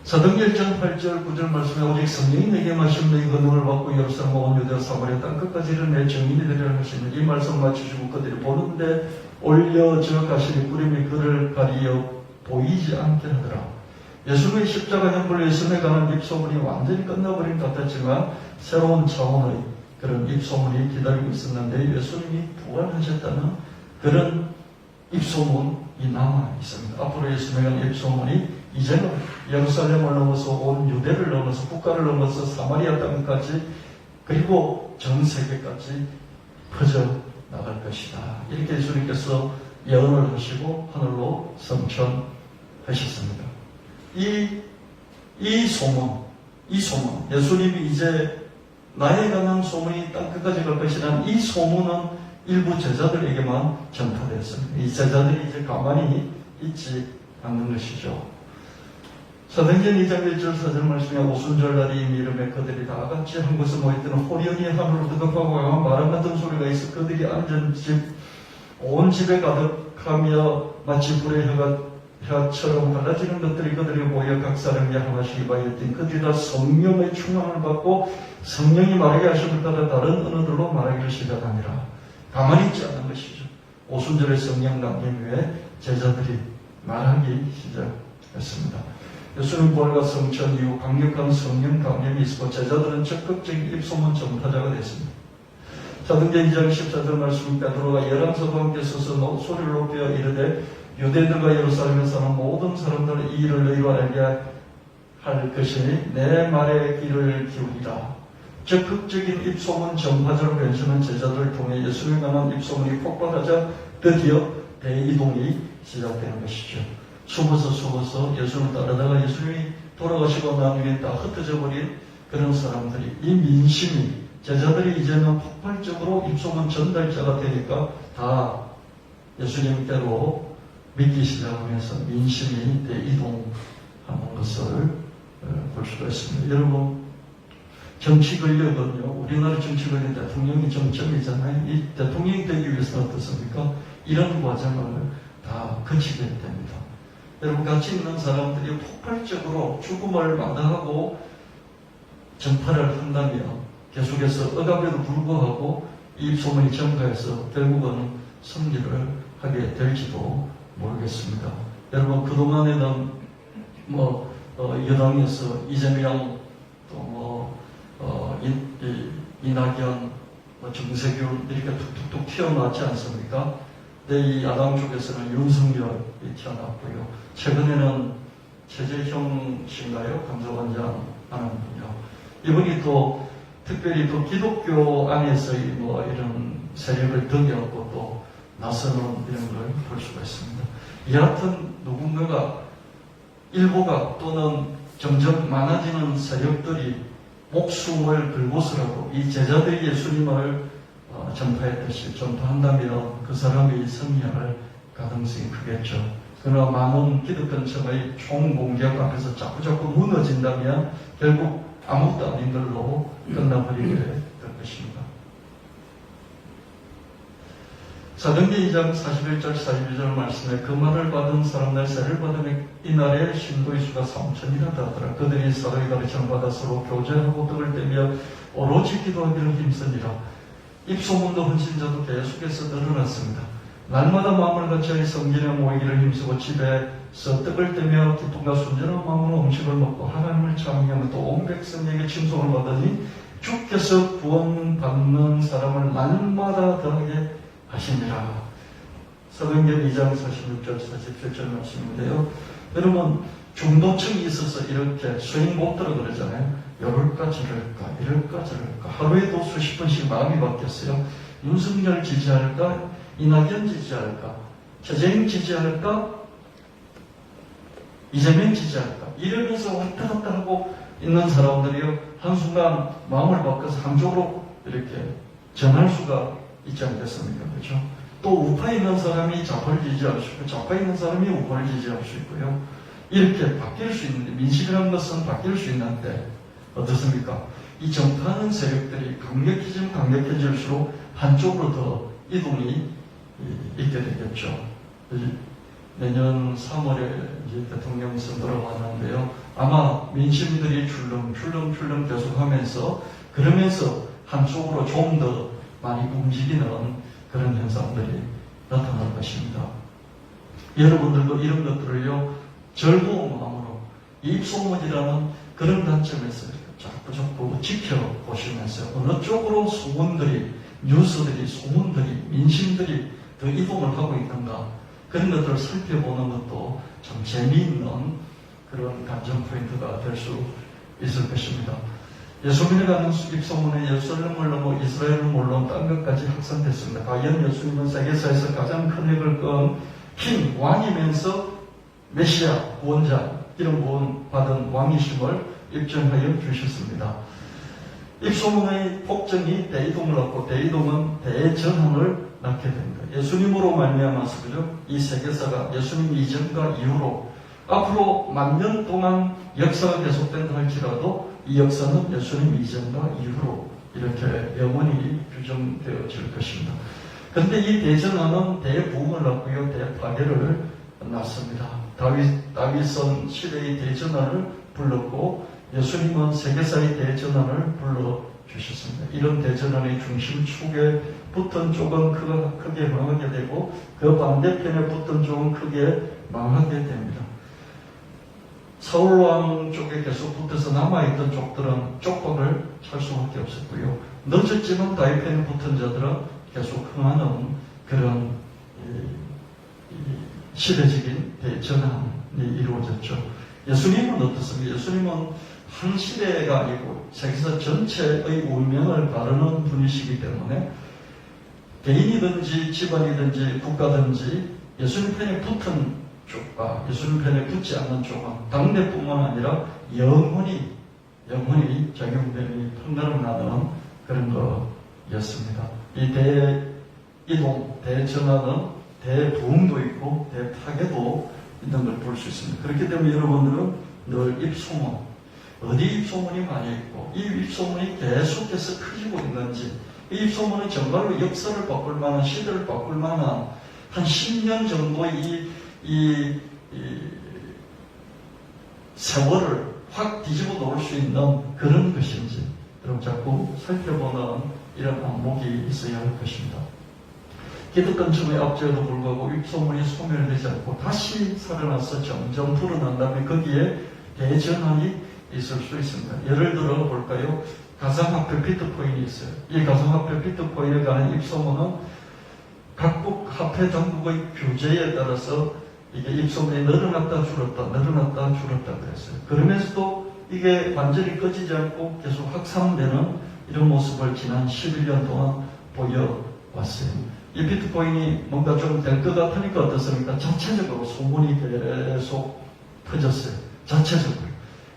사도행전 1장 8절 9절 말씀에 오직 성령이 내게 마시면 너희 권능을 받고 예루살렘 온 유대와 사마리아 땅끝까지 이르내 증인이 되리라는 것입니다. 이 말씀 맞추시고 그들이 보는데 올려져 가시니 구름이 그를 가리어 보이지 않게 하더라. 예수님의 십자가 형벌 예수님에 관한 입소문이 완전히 끝나버린 것 같았지만 새로운 차원의 그런 입소문이 기다리고 있었는데 예수님이 부활하셨다는 그런 입소문이 남아 있습니다. 앞으로 예수님에 관한 입소문이 이제는 예루살렘을 넘어서 온 유대를 넘어서 국가를 넘어서 사마리아 땅까지 그리고 전 세계까지 퍼져 나갈 것이다. 이렇게 예수님께서 예언을 하시고 하늘로 승천하셨습니다. 이 소문, 예수님이 이제 나에 관한 소문이 땅끝까지 갈 것이라는 이 소문은 일부 제자들에게만 전파되었습니다. 이 제자들이 이제 가만히 있지 않는 것이죠. 사도행전 2장 1절 4절 말씀에 오순절날이 이미 이름에 그들이 다 같이 한 곳에 모였더니 호련히 하늘로 드겁하고 강한 바람 같은 소리가 있어 그들이 앉은 집 온 집에 가득하며 마치 불의 혀처럼 갈라지는 것들이 그들이 모여 각 사람이 하나씩 입하였더니 그들이 다 성령의 충만을 받고 성령이 말하게 하심을 따라 다른 언어들로 말하기를 시작하니라. 가만히 있지 않는 것이죠. 오순절의 성령 강림 후에 제자들이 말하기 시작했습니다. 예수님 부활과 성천 이후 강력한 성령 강림이 있었고 제자들은 적극적인 입소문 전파자가 됐습니다. 사도행전 2장 14절 말씀 베드로가 11사도와 함께 서서 소리를 높여 이르되 유대인들과 예루살렘에 사는 모든 사람들은 이 일을 너희로 알게 할 것이니 내 말에 귀를 기울이라. 적극적인 입소문 전파자로 변신한 제자들을 통해 예수님에 관한 입소문이 폭발하자 드디어 대이동이 시작되는 것이죠. 숨어서 예수를 따르다가 예수님이 돌아가시고 난 후에 다 흩어져 버린 그런 사람들이 이 민심이 제자들이 이제는 폭발적으로 입소문 전달자가 되니까 다 예수님께로 믿기 시작하면서 민심이 대이동하는 것을 볼 수가 있습니다. 여러분 정치 권력은요, 우리나라 정치 권력 대통령이 정점이잖아요. 이 대통령이 되기 위해서는 어떻습니까? 이런 과정을 다 거치게 됩니다. 여러분 같이 있는 사람들이 폭발적으로 죽음을 마다하고 전파를 한다면 계속해서 억압에도 불구하고 이 소문이 전가해서 결국은 승리를 하게 될지도 모르겠습니다. 여러분 그동안에는 여당에서 이재명 또 이낙연 정세균 이렇게 툭툭툭 튀어나왔지 않습니까? 근데 이 야당 쪽에서는 윤석열이 튀어나왔고요. 최근에는 최재형 씨인가요? 감사원장 하는 분이요. 이분이 또 특별히 또 기독교 안에서의 이런 세력을 덕여갖고 또 나서는 이런 걸 볼 수가 있습니다. 여하튼 누군가가 일부가 또는 점점 많아지는 세력들이 목숨을 걸고서라도 이 제자들이 예수님을 전파했듯이 전파한다면 그 사람이 승리할 가능성이 크겠죠. 그러나 많은 기득권층의 총공격 앞에서 자꾸자꾸 무너진다면 결국 아무것도 아닌 걸로 끝나버리게 될 것입니다. 사도행전 2장 41절 42절 말씀에 그 말을 받은 사람들 세를 받으면 이날에 신도의 수가 3,000이라 하더라. 그들이 서로의 가르침을 받아 서로 교제하고 떡을 떼며 오로지 기도하기를 힘쓰니라. 입소문도 헌신자도 계속해서 늘어났습니다. 날마다 마음을 같이 성전에 모이기를 힘쓰고 집에서 떡을 떼며 기쁨과 순전한 마음으로 음식을 먹고 하나님을 찬양하며 또 온 백성에게 칭송을 받으니 주께서 구원받는 사람을 날마다 더하게 하시니라. 사도행전 2장 46절 47절 말씀인데요. 여러분 중도층이 있어서 이렇게 수행 못 들어 그러잖아요. 이럴까 저럴까 이럴까 저럴까 하루에도 수십 번씩 마음이 바뀌었어요. 윤석열 지지할까 이낙연 지지할까 최재형 지지할까 이재명 지지할까 이러면서 왔다 갔다 하고 있는 사람들이요 한순간 마음을 바꿔서 한쪽으로 이렇게 전할 수가 있지 않겠습니까? 그렇죠? 또 우파에 있는 사람이 좌파를 지지할 수 있고 좌파에 있는 사람이 우파를 지지할 수 있고요. 이렇게 바뀔 수 있는데 민심이라는 것은 바뀔 수 있는데 어떻습니까? 이 정파하는 세력들이 강력해지면 강력해질수록 한쪽으로 더 이동이 있게 되겠죠. 내년 3월에 이제 대통령 선거를 왔는데요. 아마 민심들이 출렁출렁 계속하면서 그러면서 한쪽으로 좀 더 많이 움직이는 그런 현상들이 나타날 것입니다. 여러분들도 이런 것들을요 즐거운 마음으로 입소문이라는 그런 관점에서 자꾸 지켜보시면서 어느 쪽으로 소문들이 뉴스들이 소문들이 민심들이 더 이동을 하고 있는가 그런 것들을 살펴보는 것도 참 재미있는 그런 관전 포인트가 될 수 있을 것입니다. 예수님에 관한 입소문은 예루살렘을 넘어 이스라엘을 물론 딴 것까지 확산됐습니다. 과연 예수님은 세계사에서 가장 큰 획을 그은 킹, 왕이면서 메시아, 구원자, 이런 구원 받은 왕이심을 입증하여 주셨습니다. 입소문의 폭정이 대이동을 얻고 대이동은 대전환을 낳게 됩니다. 예수님으로 말미암아서 그죠? 이 세계사가 예수님 이전과 이후로 앞으로 1000년 동안 역사가 계속된다 할지라도 이 역사는 예수님 이전과 이후로 이렇게 영원히 규정되어질 것입니다. 그런데 이 대전환은 대부흥을 낳고요, 대파괴를 낳습니다. 다윗은 시대의 대전환을 불렀고 예수님은 세계사의 대전환을 불러주셨습니다. 이런 대전환의 중심축에 붙은 쪽은 크게 망하게 되고 그 반대편에 붙은 쪽은 크게 망하게 됩니다. 사울왕 쪽에 계속 붙어서 남아있던 쪽들은 쪽박을 찰 수밖에 없었고요. 늦었지만 다윗편에 붙은 자들은 계속 흥하는 그런 시대적인 대전환이 이루어졌죠. 예수님은 어떻습니까? 예수님은 한 시대가 아니고 세계사 전체의 운명을 가르는 분이시기 때문에 개인이든지 집안이든지 국가든지 예수님 편에 붙은 쪽과 예수님 편에 붙지 않는 쪽은 당대뿐만 아니라 영원히 적용되니 판단을 나누는 그런 거였습니다. 이 대이동, 대전환은 대부흥도 있고 대파괴도 있는 걸 볼 수 있습니다. 그렇기 때문에 여러분들은 늘 입소문, 어디 입소문이 많이 있고 이 입소문이 계속해서 커지고 있는지 이 입소문은 정말로 역사를 바꿀 만한 시대를 바꿀 만한 한 10년 정도의 이 세월을 확 뒤집어 놓을 수 있는 그런 것인지 여러분 자꾸 살펴보는 이런 안목이 있어야 할 것입니다. 기득권층의 압제에도 불구하고 입소문이 소멸되지 않고 다시 살아나서 점점 불어난다면 거기에 대전환이 있을 수 있습니다. 예를 들어 볼까요? 가상화폐 비트코인이 있어요. 이 가상화폐 비트코인에 관한 입소문은 각국 화폐 당국의 규제에 따라서 이게 입소문이 늘어났다 줄었다 그랬어요. 그러면서도 이게 완전히 꺼지지 않고 계속 확산되는 이런 모습을 지난 11년 동안 보여왔어요. 이 비트코인이 뭔가 좀 될 것 같으니까 어떻습니까? 자체적으로 소문이 계속 퍼졌어요. 자체적으로.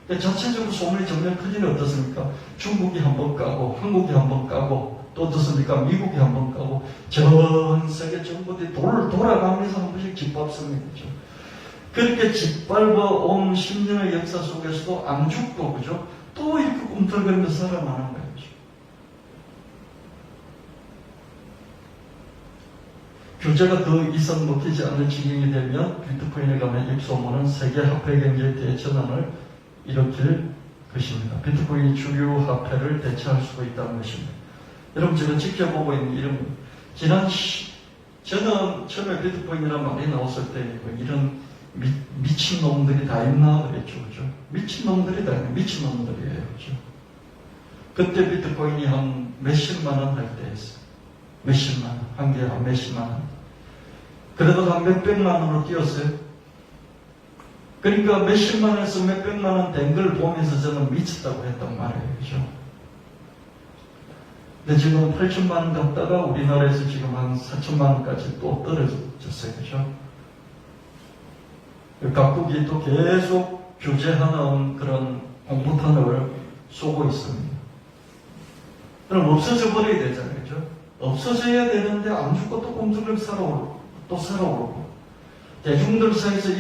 자체적으로 소문이 점점 커지는 어떻습니까? 중국이 한번 까고, 한국이 한번 까고, 또 어떻습니까? 미국이 한번 까고, 전 세계 정부들이 돌아가면서 한 번씩 짓밟습니다. 그죠? 그렇게 짓밟아 온 10년의 역사 속에서도 안 죽고, 그죠? 또 이렇게 꿈틀거리면서 살아나는 거예요. 그죠? 규제가 더 이상 먹히지 않는 지경이 되면 비트코인에 관한 입소문은 세계 화폐 경제 대전환을 일으킬 것입니다. 비트코인이 주류 화폐를 대체할 수가 있다는 것입니다. 여러분, 제가 지켜보고 있는 이런, 저는 처음에 비트코인이라는 말이 나왔을 때, 이런 미친놈들이 다 있나 그랬죠. 그죠? 미친놈들이 다 있나, 미친놈들이에요. 그죠? 그때 비트코인이 한 몇십만 원 할 때였어요. 몇십만 원, 한 개에 한 몇십만 원. 그래도 한 몇백만 원으로 뛰었어요. 그러니까 몇십만 원에서 몇백만 원 된 걸 보면서 저는 미쳤다고 했단 말이에요. 그죠? 근데 지금 8천만 원 갔다가 우리나라에서 지금 한 4천만 원까지 또 떨어졌어요. 그죠? 각국이 또 계속 규제하는 그런 공포탄을 쏘고 있습니다. 그럼 없어져 버려야 되잖아요. 그죠? 없어져야 되는데 안 죽고 또 꿈틀거리며 살아오르고 대중들 사이에서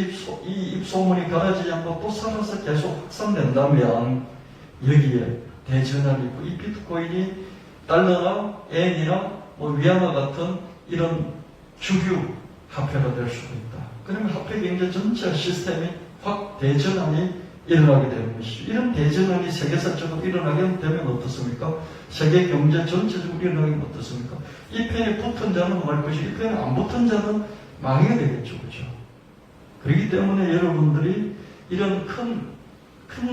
이 입소문이 가라지지 않고 또 살아서 계속 확산된다면 여기에 대전환이 있고 이 비트코인이 달러나 엔이나 뭐 위안화 같은 이런 주류 화폐가 될 수도 있다. 그러면 화폐 경제 전체 시스템이 확 대전환이 일어나게 되는 것이죠. 이런 대전환이 세계사적으로 일어나게 되면 어떻습니까? 세계 경제 전체적으로 일어나면 어떻습니까? 이 편에 붙은 자는 망할 것이고 이 편에 안 붙은 자는 망하게 되겠죠. 그죠? 그렇기 때문에 여러분들이 이런 큰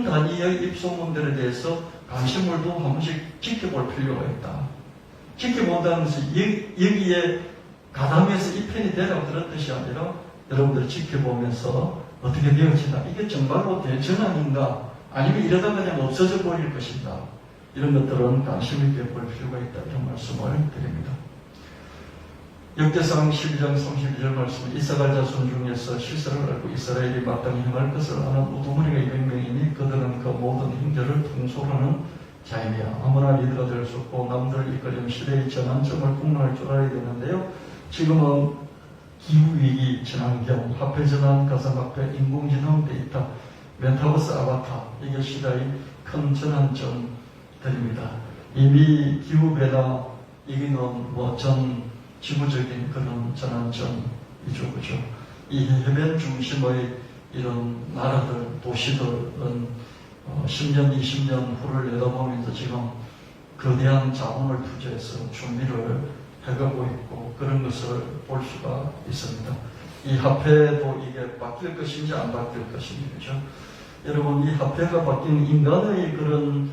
단위의 입소문들에 대해서 관심을 좀 한 번씩 지켜볼 필요가 있다. 지켜본다는 것은 여기에 가담해서 이 편이 되라고 그런 뜻이 아니라 여러분들이 지켜보면서 어떻게 되어지나, 이게 정말로 대전환인가 아니면 이러다 그냥 없어져 버릴 것인가, 이런 것들은 관심 있게 볼 필요가 있다, 이런 말씀을 드립니다. 역대상 12장 32절 말씀, 이사갈 자손 중에서 실세를 알고 이스라엘이 마땅히 행할 것을 아는 우두머리가 200명이니 그들은 그 모든 행절을 통솔하는 자이며 아무나 리더가 될 수 없고 남들을 이끌려면 시대의 전환점을 공론할 줄 알아야 되는데요. 지금은 기후위기, 친환경, 화폐 전환, 가상화폐, 인공지능, 데이터, 메타버스, 아바타, 이게 시대의 큰 전환점들입니다. 이미 기후변화, 이기는 전 지구적인 그런 전환점이죠. 그죠? 이 해변 중심의 이런 나라들, 도시들은 10년, 20년 후를 내다보면서 지금 거대한 자본을 투자해서 준비를 해가고 있고 그런 것을 볼 수가 있습니다. 이 화폐도 이게 바뀔 것인지 안 바뀔 것인지, 그죠? 여러분, 이 화폐가 바뀌는 인간의 그런,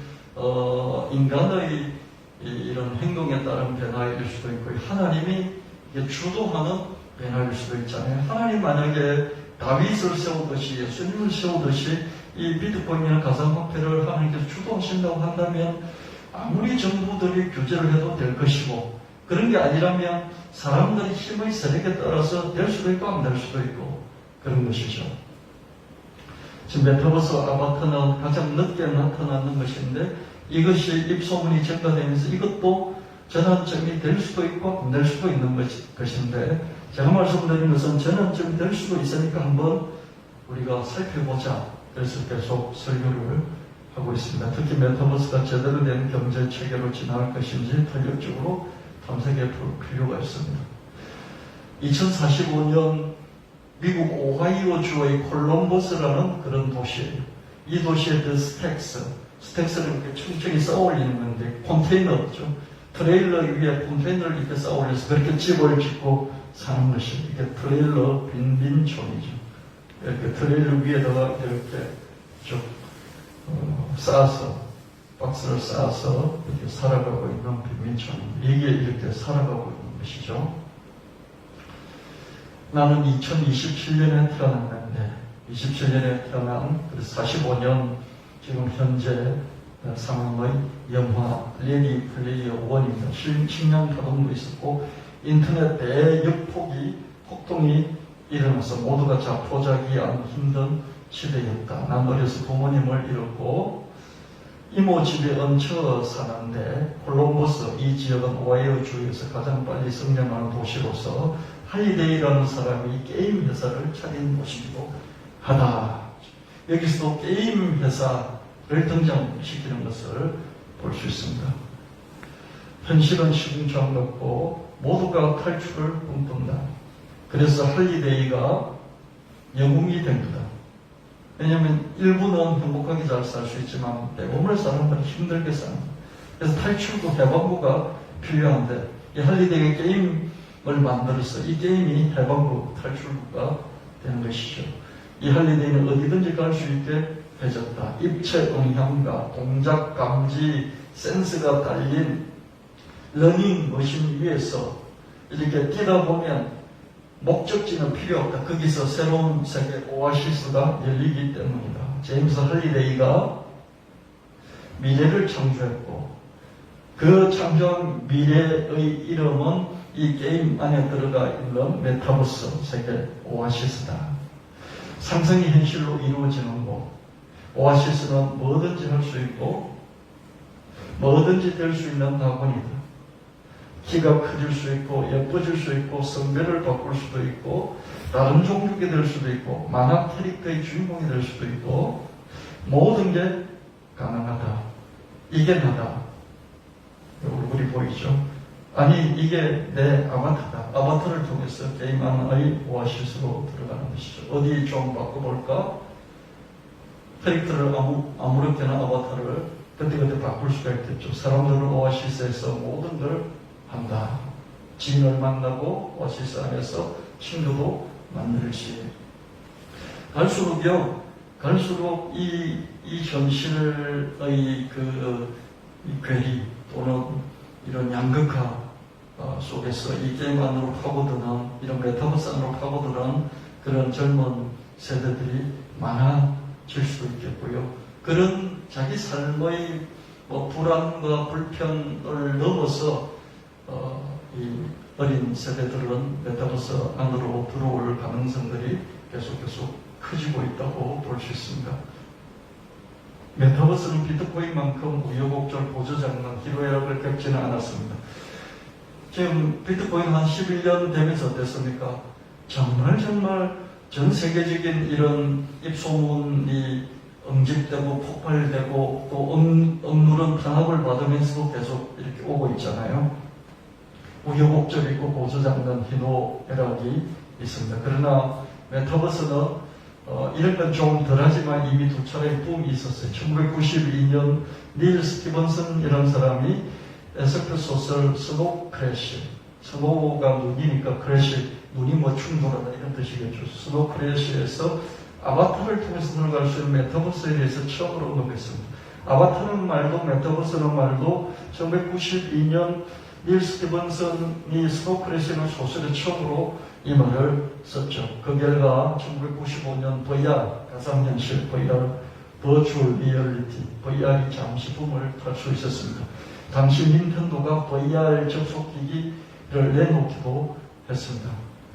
인간의 이런 행동에 따른 변화일 수도 있고, 하나님이 이게 주도하는 변화일 수도 있잖아요. 하나님 만약에 다윗을 세우듯이, 예수님을 세우듯이 이 비트코인이나 가상화폐를 하나님께서 주도하신다고 한다면 아무리 정부들이 규제를 해도 될 것이고, 그런 게 아니라면 사람들의 힘의 세력에 따라서 될 수도 있고 안 될 수도 있고 그런 것이죠. 지금 메타버스 아바타는 가장 늦게 나타나는 것인데 이것이 입소문이 증가되면서 이것도 전환점이 될 수도 있고 안 될 수도 있는 것인데, 제가 말씀드린 것은 전환점이 될 수도 있으니까 한번 우리가 살펴보자. 그래서 계속 설교를 하고 있습니다. 특히 메타버스가 제대로 된 경제 체계로 진화할 것인지 탄력적으로 탐색해 볼 필요가 있습니다. 2045년 미국 오하이오 주의 콜럼버스라는 그런 도시예요. 이 도시의 그 스택스를 이렇게 층층이 쌓아올리는 건데, 컨테이너죠. 트레일러 위에 컨테이너를 이렇게 쌓아올려서 그렇게 집을 짓고 사는 것이 이게 트레일러 빈민촌이죠. 이렇게 트레일러 위에다가 이렇게 쭉 쌓아서, 박스를 쌓아서 이렇게 살아가고 있는 빈민촌, 이게 이렇게 살아가고 있는 것이죠. 나는 2027년에 태어났는데 27년에 태어난 45년 지금 현재 상황의 영화 레디 플레이어 1입니다. 식량 파동도 있었고 인터넷 대역폭이 폭동이 일어나서 모두가 자포자기한 힘든 시대였다. 난 어려서 부모님을 잃었고 이모 집에 얹혀 사는데 콜럼버스, 이 지역은 오하이오 주에서 가장 빨리 성장하는 도시로서 할리데이라는 사람이 게임 회사를 차린 곳이기도 하다. 여기서도 게임 회사를 등장시키는 것을 볼 수 있습니다. 현실은 시궁창 같고 모두가 탈출을 꿈꾼다. 그래서 할리데이가 영웅이 된 거다. 왜냐하면 일부는 행복하게 잘 살 수 있지만 대부분의 사람들은 힘들게 사는 거다. 그래서 탈출구, 해방구가 필요한데 이 할리데이가 게임을 만들어서 이 게임이 해방구, 탈출구가 되는 것이죠. 이 할리데이는 어디든지 갈 수 있게 해줬다. 입체 음향과 동작 감지 센스가 달린 러닝머신 위에서 이렇게 뛰다 보면 목적지는 필요 없다. 거기서 새로운 세계 오아시스가 열리기 때문이다. 제임스 할리데이가 미래를 창조했고 그 창조한 미래의 이름은 이 게임 안에 들어가 있는 메타버스 세계 오아시스다. 상상이 현실로 이루어지는 곳. 오아시스는 뭐든지 할 수 있고 뭐든지 될 수 있는 낙원이다. 키가 커질 수 있고 예뻐질 수 있고 성별을 바꿀 수도 있고 다른 종족이 될 수도 있고 만화 캐릭터의 주인공이 될 수도 있고 모든 게 가능하다. 이게 나다. 얼굴이 보이죠? 아니 이게 내 아바타다. 아바타를 통해서 게임 안의 오아시스로 들어가는 것이죠. 어디 좀 바꿔볼까? 캐릭터를 아무렇게나 아바타를 그때그때 바꿀 수가 있겠죠. 사람들은 오아시스에서 모든 걸 한다. 지인을 만나고 오아시스 안에서 친구도 만들지. 갈수록 이 현실의 이 괴리 또는 이런 양극화 속에서 이 게임 안으로 파고드는 이런 메타버스 안으로 파고드는 그런 젊은 세대들이 많아질 수도 있겠고요. 그런 자기 삶의 불안과 불편을 넘어서 이 어린 세대들은 메타버스 안으로 들어올 가능성들이 계속 커지고 있다고 볼 수 있습니다. 메타버스는 비트코인만큼 우여곡절 보조장난 희로애락을 겪지는 않았습니다. 지금 비트코인 한 11년 되면서 어땠습니까? 정말 전 세계적인 이런 입소문이 응집되고 폭발되고 또 억누른 탄압을 받으면서도 계속 이렇게 오고 있잖아요. 우여곡절 있고 보조장난 희노애락이 있습니다. 그러나 메타버스는 이런 건 좀 덜하지만 이미 두 차례 붐이 있었어요. 1992년 닐 스티븐슨이라는 사람이 SF 소설 스노우 크래시, 스노우가 눈이니까 크래시, 눈이 충돌하다 이런 뜻이겠죠. 스노우 크래시에서 아바타를 통해서 들어갈 수 있는 메타버스에 대해서 처음으로 언급했습니다. 아바타는 말도 메타버스는 말도 1992년 닐 스티븐슨이 스노우 크래시라는 소설에 처음으로 이 말을 썼죠. 그 결과 1995년 VR, 가상현실, VR, 버추얼 리얼리티, VR이 잠시 붐을 탈 수 있었습니다. 당시 닌텐도가 VR 접속기기를 내놓기도 했습니다.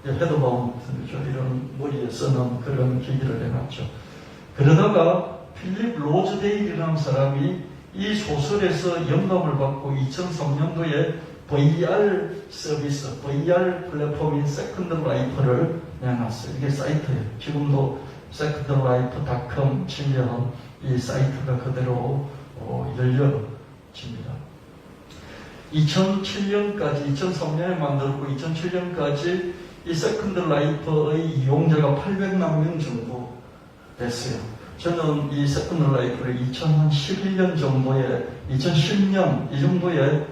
헤드마운트죠. 이런 머리에 쓰는 그런 기기를 내놨죠. 그러다가 필립 로즈데일이라는 사람이 이 소설에서 영감을 받고 2003년도에 VR 서비스, VR 플랫폼인 세컨드 라이프를 내놨어요. 이게 사이트예요. 지금도 secondlife.com 치면 이 사이트가 그대로 열려집니다. 2007년까지, 2003년에 만들었고 2007년까지 이 세컨드 라이프의 이용자가 800만 명 정도 됐어요. 저는 이 세컨드 라이프를 2011년 정도에, 2010년 이 정도에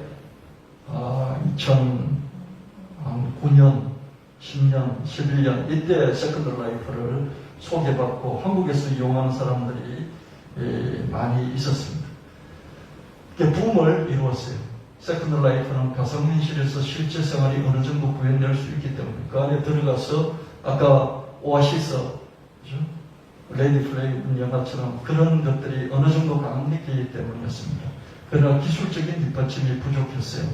2009년, 10년, 11년 이때 세컨드 라이프를 소개받고 한국에서 이용하는 사람들이 많이 있었습니다. 그게 붐을 이루었어요. 세컨드 라이프는 가상현실에서 실제 생활이 어느 정도 구현될 수 있기 때문에 그 안에 들어가서 아까 오아시스, 그죠? 레이디 플레이 영화처럼 그런 것들이 어느 정도 가능했기 때문이었습니다. 그러나 기술적인 뒷받침이 부족했어요.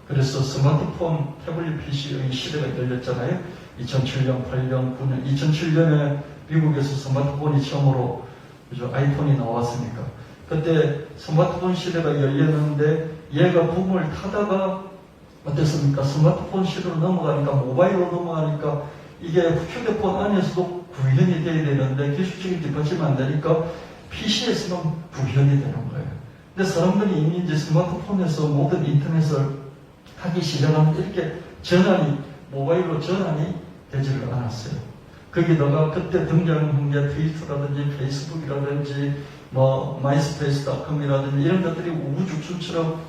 그래서 스마트폰, 태블릿 PC의 시대가 열렸잖아요. 2007년, 8년, 9년, 2007년에 미국에서 스마트폰이 처음으로 그죠? 아이폰이 나왔으니까. 그때 스마트폰 시대가 열렸는데 얘가 붐을 타다가 어땠습니까? 스마트폰 시대로 넘어가니까 모바일로 넘어가니까 이게 휴대폰 안에서도 구현이 돼야 되는데 기술적인 뒷받침이 안 되니까 PC에서는 구현이 되는 거예요. 근데 사람들이 이미 이제 스마트폰에서 모든 인터넷을 하기 시작하는데 이렇게 전환이 모바일로 전환이 되지를 않았어요. 거기다가 그때 등장한 게 트위터라든지 페이스북이라든지 뭐 마이스페이스.com이라든지 이런 것들이 우후죽순처럼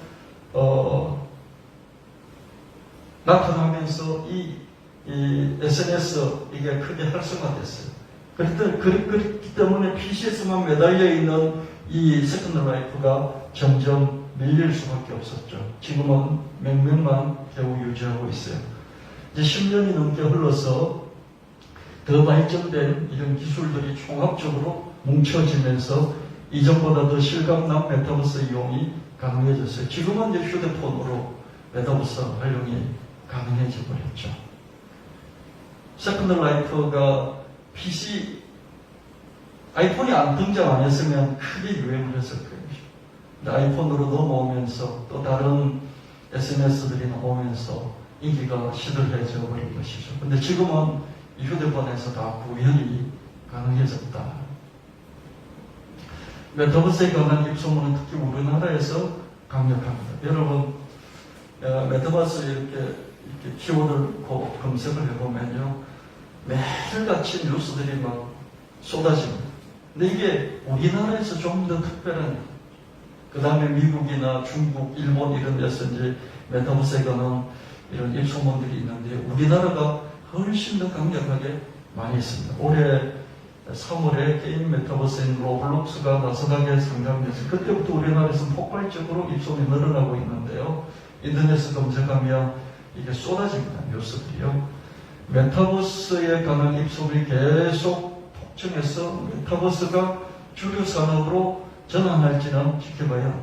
나타나면서 이 SNS 이게 크게 활성화됐어요. 그렇기 때문에 PC에서만 매달려 있는 이 세컨드 라이프가 점점 밀릴 수밖에 없었죠. 지금은 몇 명만 겨우 유지하고 있어요. 이제 10년이 넘게 흘러서 더 발전된 이런 기술들이 종합적으로 뭉쳐지면서 이전보다 더 실감난 메타버스 이용이 가능해졌어요. 지금은 이제 휴대폰으로 메타버스 활용이 가능해져 버렸죠. 세컨드 라이프가 PC, 아이폰이 안 등장 안 했으면 크게 유행을 했을 거예요. 근데 아이폰으로 넘어오면서 또 다른 SNS들이 나오면서 인기가 시들해져 버린 것이죠. 근데 지금은 이 휴대폰에서 다 구현이 가능해졌다. 메타버스에 관한 입소문은 특히 우리나라에서 강력합니다. 여러분, 메타버스 이렇게 키워드를 검색을 해보면요. 매일같이 뉴스들이 막 쏟아집니다. 근데 이게 우리나라에서 좀 더 특별한, 그 다음에 미국이나 중국, 일본 이런 데서 이제 메타버스에 관한 이런 입소문들이 있는데 우리나라가 훨씬 더 강력하게 많이 있습니다. 올해 3월에 게임 메타버스인 로블록스가 나서가게 상장돼서 그때부터 우리나라에서 폭발적으로 입소문이 늘어나고 있는데요. 인터넷에 검색하면 이게 쏟아집니다. 뉴스들이요. 메타버스에 관한 입소문이 계속 폭증해서 메타버스가 주류 산업으로 전환할지는 지켜봐야.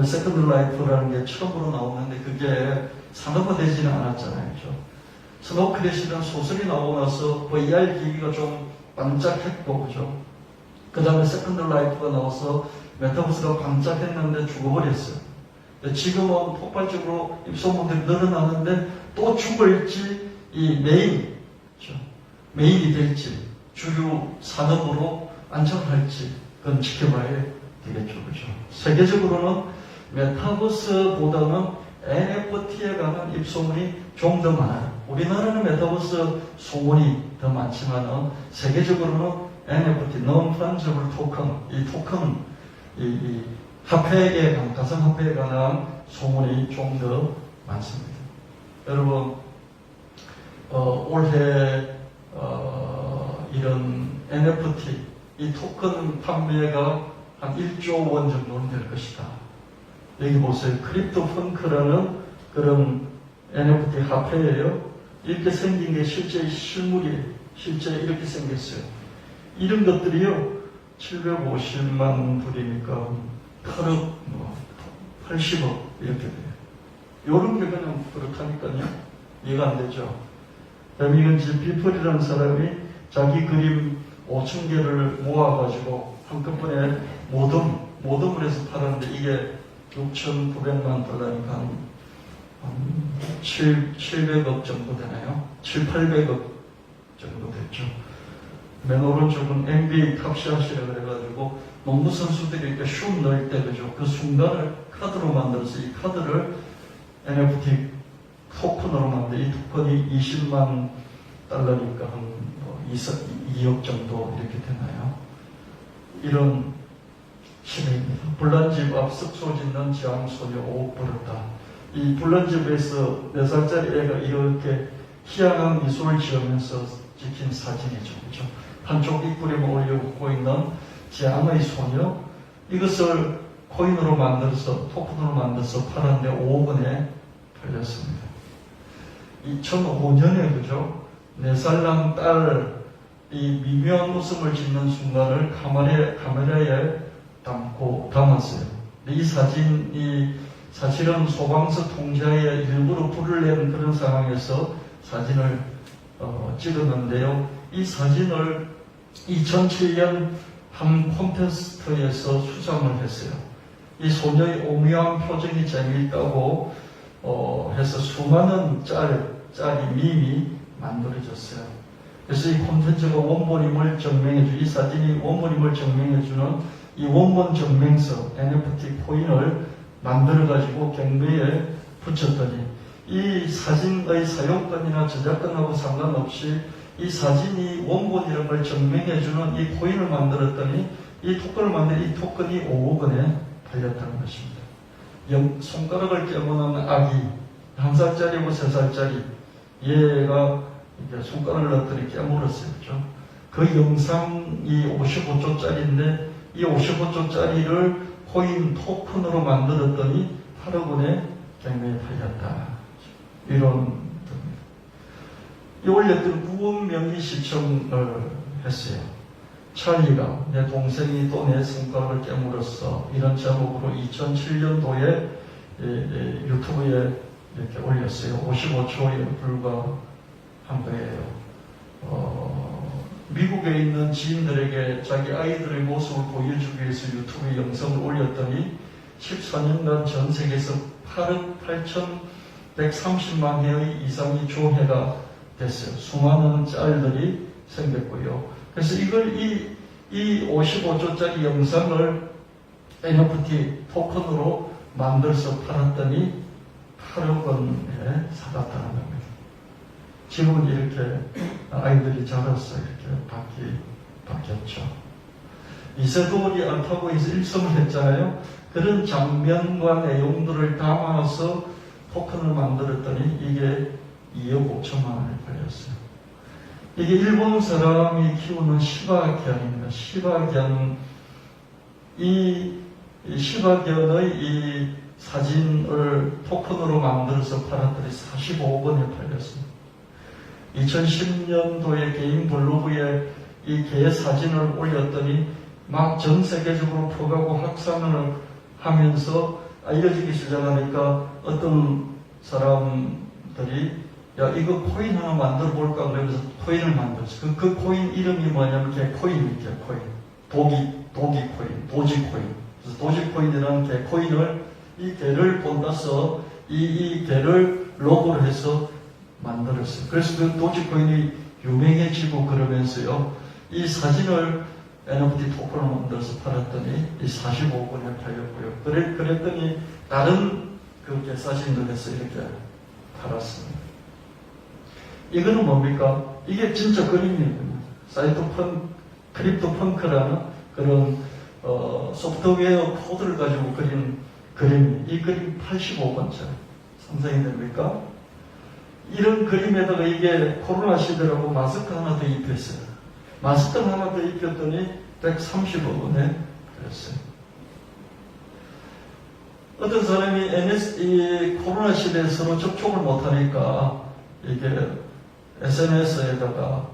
세컨드 라이프라는 게 처음으로 나오는데 그게 산업화되지는 않았잖아요. 그죠? 스노우크래시라는 소설이 나오고 나서 VR 기기가 좀 반짝했고, 그죠? 그 다음에 세컨드 라이프가 나와서 메타버스가 반짝했는데 죽어버렸어요. 지금은 폭발적으로 입소문들이 늘어나는데 또 죽을지 이 메인이 될지 주류 산업으로 안착할지 그건 지켜봐야 되겠죠. 그죠? 세계적으로는 메타버스보다는 NFT에 관한 입소문이 좀 더 많아요. 우리나라는 메타버스 소문이 더 많지만 세계적으로는 NFT, Non-Fungible Token, 이 토큰, 이 화폐에 관한, 가상화폐에 관한 소문이 좀 더 많습니다. 여러분, 올해 이런 NFT, 이 토큰 판매가 한 1조 원 정도는 될 것이다. 여기 보세요. 크립토 펑크라는 그런 NFT 화폐예요. 이렇게 생긴 게 실제 실물이에요. 실제 이렇게 생겼어요. 이런 것들이요. 750만 불이니까 8억, 80억 이렇게 돼요. 요런 게 그냥 그렇다니까요. 이해가 안 되죠. 그다음에 이건 지금 비플이라는 사람이 자기 그림 5,000개를 모아가지고 한꺼번에 모듬을 해서 팔았는데 이게 6,900만 달러니까 한 700억 정도 되나요? 800억 정도 됐죠. 맨 오른쪽은 NBA 탑샷이라고 그래가지고 농구 선수들이 이렇게 슛 넣을 때 그죠? 그 순간을 카드로 만들어서 이 카드를 NFT 토큰으로 만든 이 토큰이 20만 달러니까 한 2억 정도 이렇게 되나요? 이런 시대입니다. 불난집 앞 습소 짓는 지향소녀 5억 벌었다. 이 불난집에서 4살짜리 애가 이렇게 희한한 미소를 지으면서 찍힌 사진이죠. 그렇죠? 한쪽 입구리만 올려 웃고 있는 지향의 소녀. 이것을 코인으로 만들어서 토큰으로 만들어서 팔았는데 5억 원에 팔렸습니다. 2005년에 그죠? 4살난 딸 이 미묘한 웃음을 짓는 순간을 카메라에 담았어요. 이 사진이 사실은 소방서 통제하에 일부러 불을 낸 그런 상황에서 사진을 찍었는데요. 이 사진을 2007년 한 콘테스트에서 수상을 했어요. 이 소녀의 오묘한 표정이 재미있다고 해서 수많은 짤이 밈이 만들어졌어요. 그래서 이 콘텐츠가 원본임을 증명해주는, 이 사진이 원본임을 증명해주는 이 원본 증명서 NFT 코인을 만들어가지고 경매에 붙였더니 이 사진의 사용권이나 저작권하고 상관없이 이 사진이 원본이라는 걸 증명해주는 이 코인을 만들었더니 이 토큰을 만든 이 토큰이 5억 원에 팔렸다는 것입니다. 손가락을 깨무는 아기, 1살짜리고 3살짜리, 얘가 이제 손가락을 넣었더니 깨물었어요. 그죠? 그 영상이 55초짜리인데 이 55초짜리를 코인 토큰으로 만들었더니 8억 원에 경매에 팔렸다. 이런 이 올렸더니 9억 명이 시청을 했어요. 찰리가 내 동생이 또 내 손가락을 깨물었어. 이런 제목으로 2007년도에 유튜브에 이렇게 올렸어요. 55초에 불과한 거예요. 미국에 있는 지인들에게 자기 아이들의 모습을 보여주기 위해서 유튜브 영상을 올렸더니 14년간 전 세계에서 8억 8,130만 회의 이상이 조회가 됐어요. 수많은 짤들이 생겼고요. 그래서 이걸 이 55초짜리 영상을 NFT 토큰으로 만들어서 팔았더니 8억 원에 사갔다는 겁니다. 지금은 이렇게 아이들이 자라서 이렇게 바뀌었죠. 이세돌이 알파고에서 일성을 했잖아요. 그런 장면과 내용들을 담아서 토큰을 만들었더니 이게 2억 5천만 원에 팔렸어요. 이게 일본 사람이 키우는 시바견입니다. 시바견, 이 시바견의 이 사진을 토큰으로 만들어서 팔았더니 45억 원에 팔렸습니다. 2010년도에 개인 블로그에 이 개 사진을 올렸더니 막 전 세계적으로 퍼가고 확산을 하면서 알려지기 시작하니까 어떤 사람들이 야 이거 코인 하나 만들어 볼까 그러면서 코인을 만들었어요. 그 코인 이름이 뭐냐면 개코인, 개코인, 도기코인, 도지코인. 그래서 도지코인이라는 개코인을 이 개를 본따서 이 개를 로고로 해서 만들었어요. 그래서 그 도지코인이 유명해지고 그러면서요, 이 사진을 NFT 토큰을 만들어서 팔았더니 이 45억 원에 팔렸고요. 그랬더니 다른 그 개사진들에서 이렇게 팔았습니다. 이거는 뭡니까? 이게 진짜 그림이에요. 크립토 펑크라는 그런 소프트웨어 코드를 가지고 그린 그림. 이 그림 85억 원짜리. 상상이 됩니까? 이런 그림에다가 이게 코로나 시대라고 마스크 하나 더 입혔어요. 마스크 하나 더 입혔더니 130억 원에 팔렸어요. 어떤 사람이 이 코로나 시대에 서로 접촉을 못하니까 이게 SNS에다가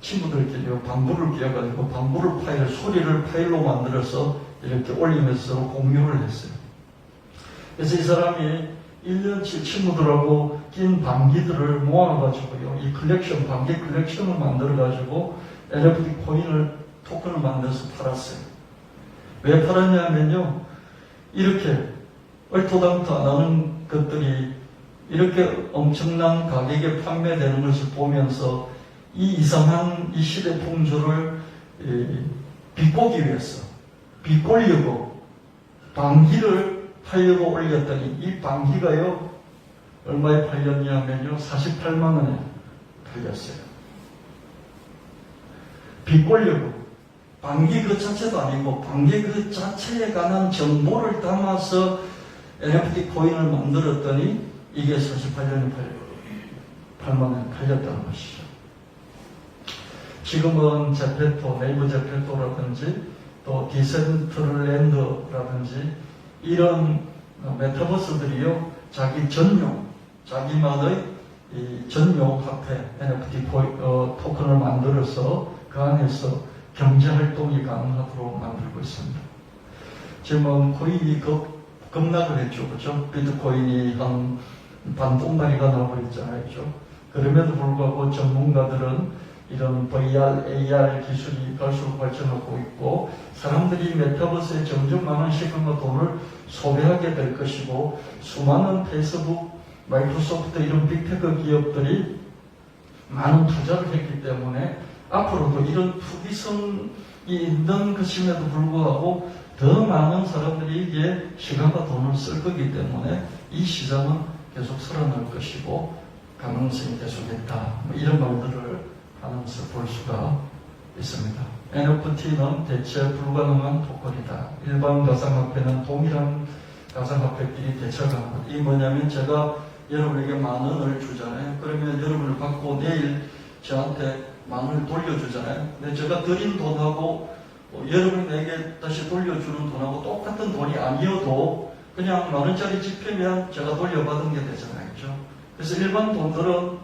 친구들끼리 방구를 끼워가지고 소리를 파일로 만들어서 이렇게 올리면서 공유를 했어요. 그래서 이 사람이 1년치 친구들하고 낀 방귀들을 모아가지고요, 이 방귀 컬렉션을 만들어가지고 NFT 코인을 토큰을 만들어서 팔았어요. 왜 팔았냐면요, 이렇게 얼토당토 안 하는 것들이 이렇게 엄청난 가격에 판매되는 것을 보면서 이 이상한 이 시대 풍조를 비꼬기 위해서, 비꼬려고 방귀를 팔려고 올렸더니 이 방귀가요, 얼마에 팔렸냐면요, 48만 원에 팔렸어요. 비꼬려고. 방귀 그 자체도 아니고, 방귀 그 자체에 관한 정보를 담아서 NFT 코인을 만들었더니 이게 48년에 8만 원에 팔렸다는 것이죠. 지금은 제페토, 네이버 제페토라든지 또 디센트럴랜드라든지 이런 메타버스들이요, 자기만의 이 전용 화폐, NFT 토큰을 만들어서 그 안에서 경제활동이 가능하도록 만들고 있습니다. 지금은 코인이 급락을 했죠. 그죠? 비트코인이 한 반동다리가 나와버렸잖아요. 그죠? 그럼에도 불구하고 전문가들은 이런 VR, AR 기술이 갈수록 발전하고 있고 사람들이 메타버스에 점점 많은 시간과 돈을 소비하게 될 것이고 수많은 페이스북, 마이크로소프트 이런 빅테크 기업들이 많은 투자를 했기 때문에 앞으로도 이런 투기성이 있는 것임에도 불구하고 더 많은 사람들이 이게 시간과 돈을 쓸 거기 때문에 이 시장은 계속 살아날 것이고 가능성이 계속있다. 이런 말들을 하면서 볼 수가 있습니다. NFT는 대체 불가능한 토큰이다. 일반 가상화폐는 동일한 가상화폐끼리 대체가 가능하다. 이게 뭐냐면 제가 여러분에게 10,000원을 주잖아요. 그러면 여러분을 받고 내일 저한테 10,000원을 돌려주잖아요. 근데 제가 드린 돈하고 여러분이 내게 다시 돌려주는 돈하고 똑같은 돈이 아니어도 그냥 10,000원짜리 지폐면 제가 돌려받은 게 되잖아요. 그렇죠? 그래서 일반 돈들은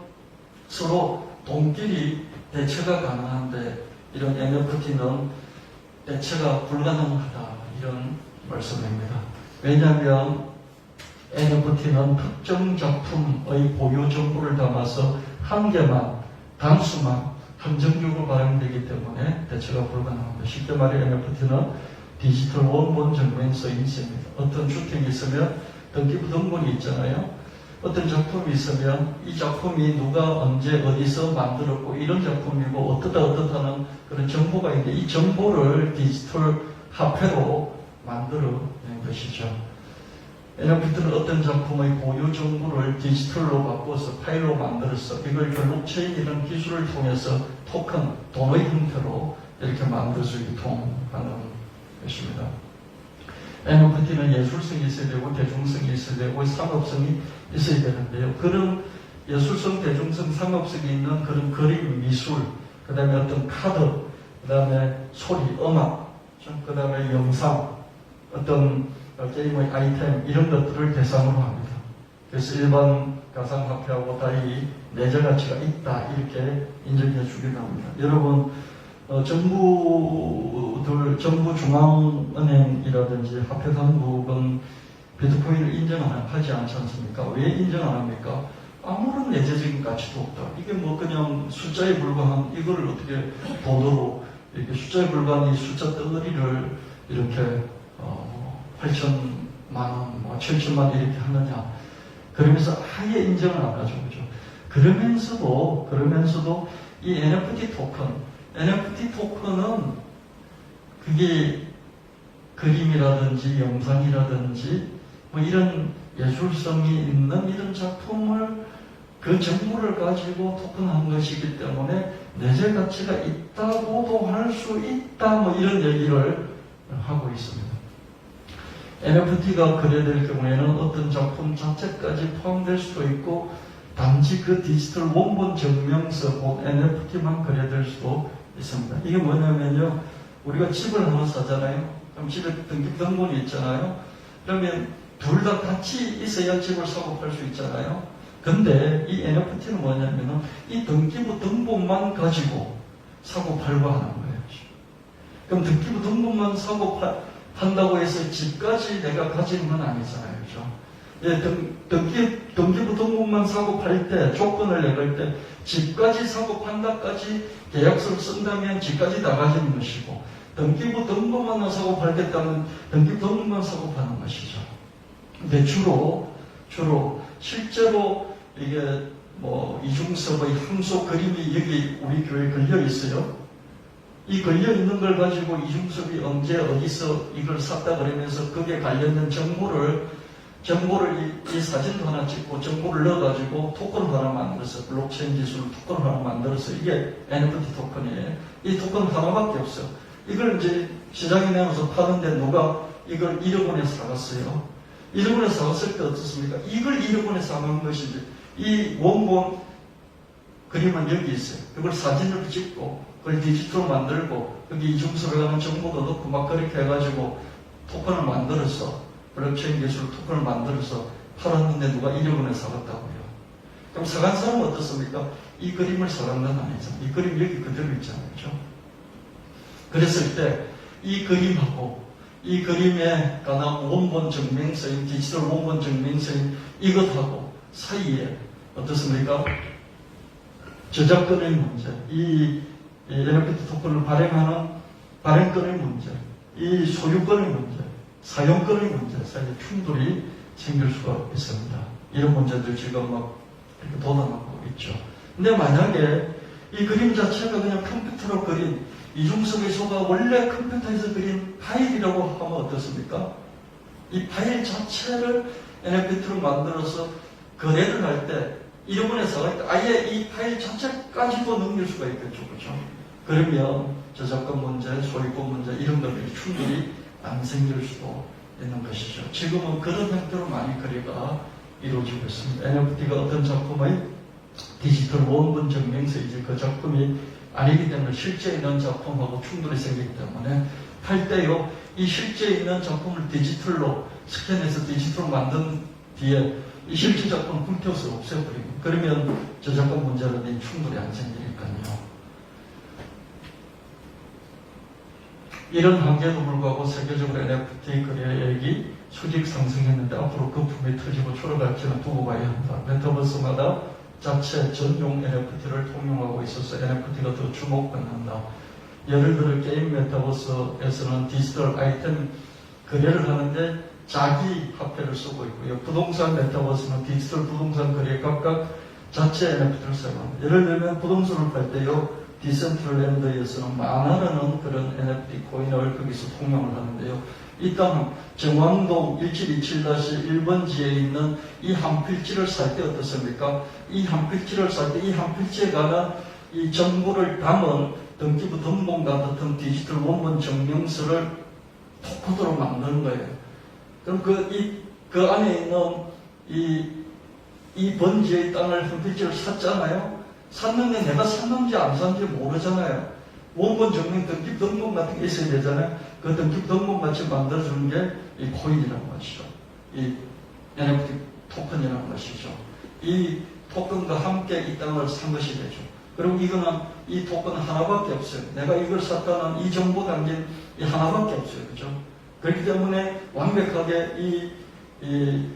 서로 돈끼리 대체가 가능한데 이런 NFT는 대체가 불가능하다. 이런 말씀입니다. 왜냐하면 NFT는 특정 작품의 보유 정보를 담아서 한 개만, 단수만 한정적으로 발행되기 때문에 대체가 불가능합니다. 쉽게 말해 NFT는 디지털 원본 증명서인 셈입니다. 어떤 주택이 있으면 등기부등본이 있잖아요. 어떤 작품이 있으면 이 작품이 누가 언제 어디서 만들었고 이런 작품이고 어떻다는 그런 정보가 있는데 이 정보를 디지털 화폐로 만들어낸 것이죠. NFT는 어떤 작품의 보유 정보를 디지털로 바꿔서 파일로 만들어서 이걸 블록체인이라는 기술을 통해서 토큰, 돈의 형태로 이렇게 만들어서 유통하는 것입니다. NFT는 예술성이 있어야 되고 대중성이 있어야 되고 상업성이 있어야 되는데요. 그런 예술성, 대중성, 상업성이 있는 그런 그림, 미술, 그 다음에 어떤 카드, 그 다음에 소리, 음악, 그 다음에 영상, 어떤 게임의 아이템 이런 것들을 대상으로 합니다. 그래서 일반 가상화폐하고 달리 내재 가치가 있다 이렇게 인정해 주기도 합니다. 여러분 정부 중앙은행이라든지 화폐당국은 비트코인을 인정하지 않지 않습니까? 왜 인정 안 합니까? 아무런 내재적인 가치도 없다. 이게 뭐 그냥 숫자에 불과한 이거를 어떻게 돈으로 이렇게 숫자에 불과한 이 숫자 덩어리를 이렇게 8천만 원, 뭐 7천만 원 이렇게 하느냐. 그러면서 아예 인정을 안 하죠. 그죠? 그러면서도 이 NFT 토큰은 그게 그림이라든지 영상이라든지 뭐 이런 예술성이 있는 이런 작품을 그 정보를 가지고 토큰한 것이기 때문에 내재 가치가 있다고도 할 수 있다 뭐 이런 얘기를 하고 있습니다. NFT가 거래될 경우에는 어떤 작품 자체까지 포함될 수도 있고 단지 그 디지털 원본 증명서 곧 NFT만 거래될 수도 있습니다. 이게 뭐냐면요. 우리가 집을 하나 사잖아요. 그럼 집에 등기부등본이 있잖아요. 그러면 둘 다 같이 있어야 집을 사고 팔 수 있잖아요. 근데 이 NFT는 뭐냐면은 이 등기부등본만 가지고 사고 팔고 하는 거예요. 그럼 등기부등본만 사고 판다고 해서 집까지 내가 가지는 건 아니잖아요. 그죠? 예, 등기부등본만 사고 팔 때, 조건을 내걸 때, 집까지 사고 판다까지 계약서를 쓴다면 집까지 다 가지는 것이고, 등기부등본만 사고 팔겠다면 등기부등본만 사고 파는 것이죠. 근데 주로, 실제로 이게 뭐, 이중섭의 함소 그림이 여기 우리 교회에 걸려 있어요. 이 걸려 있는 걸 가지고 이중섭이 언제 어디서 이걸 샀다 그러면서 거기에 관련된 정보를 이 사진도 하나 찍고 정보를 넣어가지고 토큰을 하나 만들어서 블록체인 기술 토큰을 하나 만들어서 이게 NFT 토큰이에요. 이 토큰 하나밖에 없어요. 이걸 이제 시장에 내놓아서 파는데 누가 이걸 1억 원에 사갔어요. 1억 원에 사갔을 때 어떻습니까? 이걸 1억 원에 사간 것이지. 이 원본 그림은 여기 있어요. 그걸 사진을 찍고 그걸 디지털로 만들고 여기 이중섭에 가는 정보도 넣고 막 그렇게 해가지고 토큰을 만들어서 블록체인 기술 토큰을 만들어서 팔았는데 누가 1억 원에 사갔다고요. 그럼 사간 사람은 어떻습니까? 이 그림을 사간 건 아니잖아요. 이 그림 여기 그대로 있잖아요. 그렇죠? 그랬을 때 이 그림하고 이 그림에 관한 원본 증명서인 디지털 원본 증명서인 이것하고 사이에 어떻습니까? 저작권의 문제, 이 NFT 토큰을 발행권의 문제, 이 소유권의 문제, 사용권의 문제 사이에 충돌이 생길 수가 있습니다. 이런 문제들 지금 막 이렇게 돋아나고 있죠. 근데 만약에 이 그림 자체가 그냥 컴퓨터로 그린 이중섭의 소가 원래 컴퓨터에서 그린 파일이라고 하면 어떻습니까? 이 파일 자체를 NFT로 만들어서 거래를 할 때 일본에서 아예 이 파일 자체까지도 넘길 수가 있겠죠. 그렇죠? 그러면 저작권 문제, 소유권 문제 이런 것들이 충분히 안 생길 수도 있는 것이죠. 지금은 그런 형태로 많이 거래가 이루어지고 있습니다. NFT가 어떤 작품의 디지털 원본 증명서이지 그 작품이 아니기 때문에 실제 있는 작품하고 충돌이 생기기 때문에 할 때요, 이 실제 있는 작품을 디지털로 스캔해서 디지털로 만든 뒤에 이 실제 작품을 불태워서 없애버리고 그러면 저작권 문제라든지 충돌이 안 생기니까요. 이런 한계에도 불구하고 세계적으로 NFT 거래액이 수직 상승했는데 앞으로 거품이 터지고 줄어갈지는 두고 봐야 한다. 메타버스마다 자체 전용 NFT를 통용하고 있어서 NFT가 더 주목받는다. 예를 들어 게임 메타버스에서는 디지털 아이템 거래를 하는데 자기 화폐를 쓰고 있고요. 부동산 메타버스는 디지털 부동산 거래에 각각 자체 NFT를 사용합니다. 예를 들면 부동산을 팔 때요. 디센트럴랜드에서는 만화라는 그런 NFT 코인을 거기서 통용을 하는데요. 이 땅 정왕동 1727-1번지에 있는 이 한 필지를 살 때 어떻습니까? 이 한 필지를 살 때 이 한 필지에 관한 이 정보를 담은 등기부 등본과 같은 디지털 원본 증명서를 토큰으로 만드는 거예요. 그럼 그 안에 있는 이 번지의 땅을 한 필지를 샀잖아요. 샀는데 내가 샀는지 안 샀는지 모르잖아요. 원본 증명 등기 등본 같은 게 있어야 되잖아요. 그 등기 등본 같이 만들어주는 게 이 코인이라는 것이죠. 이 NFT 토큰이라는 것이죠. 이 토큰과 함께 이 땅을 산 것이 되죠. 그리고 이거는 이 토큰 하나밖에 없어요. 내가 이걸 샀다는 이 정보 담긴 이 하나밖에 없어요. 그죠? 그렇기 때문에 완벽하게 이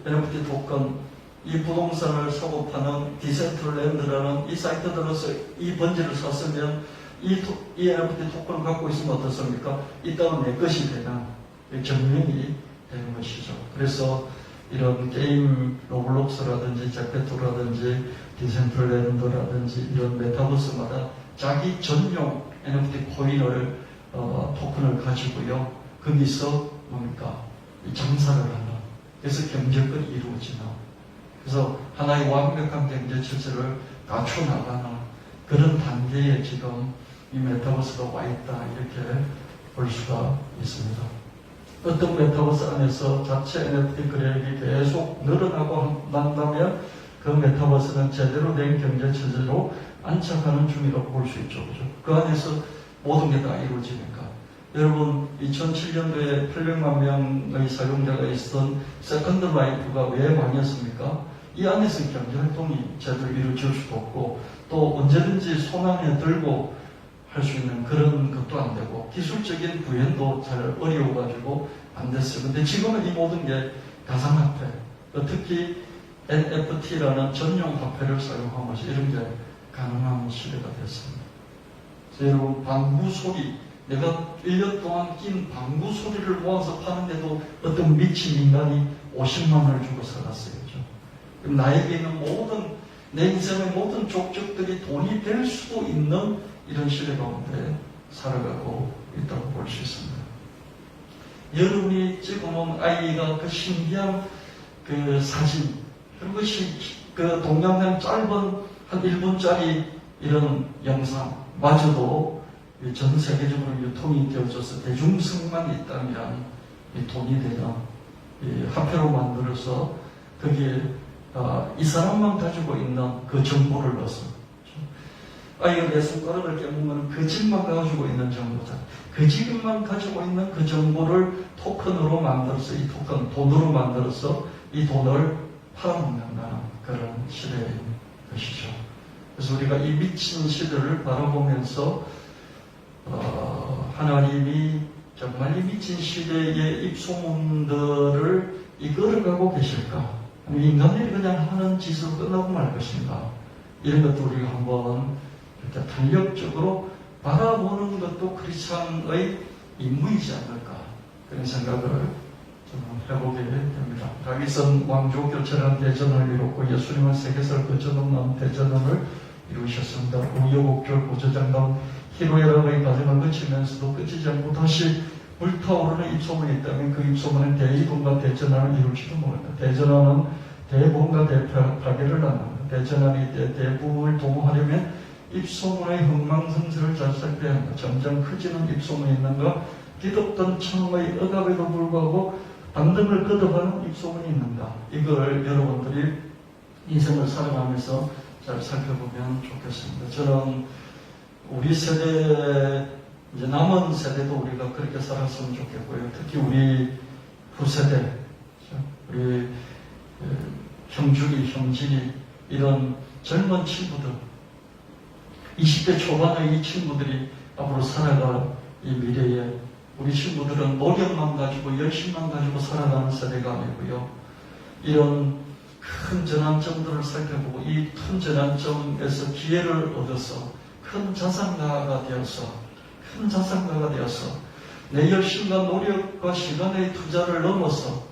NFT 토큰 이 부동산을 사고 파는 디센트럴랜드라는 이 사이트들로서 이 번지를 샀으면 이 NFT 토큰을 갖고 있으면 어떻습니까? 이 땅은 내 것이 되는 증명이 되는 것이죠. 그래서 이런 게임 로블록스라든지 제페토라든지 디센트럴랜드라든지 이런 메타버스마다 자기 전용 NFT 코인을 토큰을 가지고요. 거기서 뭡니까? 장사를 하는. 그래서 경제권이 이루어지는. 그래서 하나의 완벽한 경제 체제를 갖춰나가는 그런 단계에 지금 이 메타버스가 와 있다 이렇게 볼 수가 있습니다. 어떤 메타버스 안에서 자체 NFT 거래액이 계속 늘어나고 난다면 그 메타버스는 제대로 된 경제 체제로 안착하는 중이라고 볼 수 있죠. 그죠? 그 안에서 모든 게 다 이루어지니까. 여러분 2007년도에 800만 명의 사용자가 있었던 세컨드 라이프가 왜 망했습니까? 이 안에서 경제활동이 제대로 이루어질 수도 없고 또 언제든지 손 안에 들고 할 수 있는 그런 것도 안 되고 기술적인 구현도 잘 어려워가지고 안 됐어요. 근데 지금은 이 모든 게 가상화폐, 특히 NFT라는 전용 화폐를 사용하면서 이런 게 가능한 시대가 됐습니다. 그래서 여러분 방구 소리, 내가 1년 동안 낀 방구 소리를 모아서 파는데도 어떤 미친 인간이 50만 원을 주고 살았어요. 그럼 나에게 있는 내 인생의 모든 족적들이 돈이 될 수도 있는 이런 시대 가운데 살아가고 있다고 볼 수 있습니다. 여러분이 찍어놓은 아이가 그 신기한 그 사진, 그리고 그 동영상 짧은 한 1분짜리 이런 영상마저도 전 세계적으로 유통이 되어져서 대중성만 있다면 돈이 되는 화폐로 만들어서 거기에 이 사람만 가지고 있는 그 정보를 넣어서 아이가 내 손가락을 깨물면 그 집만 가지고 있는 정보잖아. 그 집만 가지고 있는 그 정보를 토큰으로 만들어서 이 토큰 돈으로 만들어서 이 돈을 팔아먹는다는 그런 시대인 것이죠. 그래서 우리가 이 미친 시대를 바라보면서 하나님이 정말 이 미친 시대의 입소문들을 이끌어가고 계실까? 인간들이 그냥 하는 짓으로 끝나고 말 것인가? 이런 것도 우리가 한번 이렇게 탄력적으로 바라보는 것도 크리스찬의 임무이지 않을까 그런 생각을 저는 해보게 됩니다. 다윗은 왕조 교체라는 대전을 이뤘고 예수님은 세계사를 거쳐넘는 대전을 이루셨습니다. 우여곡절 고저장담 희로애락의 과정을 거치면서도 끝이지 않고 다시 불타오르는 입소문이 있다면 그 입소문은 대이동과 대전환을 이룰지도 모른다. 대전환은 대봉과 대파괴를 낳는다. 대전환이 대부를 도모하려면 입소문의 흥망성쇠를 잘 살펴야 한다. 점점 커지는 입소문이 있는가 뒤덮던 창의 억압에도 불구하고 반등을 거듭하는 입소문이 있는가 이걸 여러분들이 인생을 살아가면서 잘 살펴보면 좋겠습니다. 저는 우리 세대 이제 남은 세대도 우리가 그렇게 살았으면 좋겠고요. 특히 우리 후세대, 우리 형주리, 형진이 이런 젊은 친구들, 20대 초반의 이 친구들이 앞으로 살아갈 이 미래에 우리 친구들은 노력만 가지고 열심만 가지고 살아가는 세대가 아니고요. 이런 큰 전환점들을 살펴보고 이 큰 전환점에서 기회를 얻어서 큰 자산가가 되어서 내 열심과 노력과 시간의 투자를 넘어서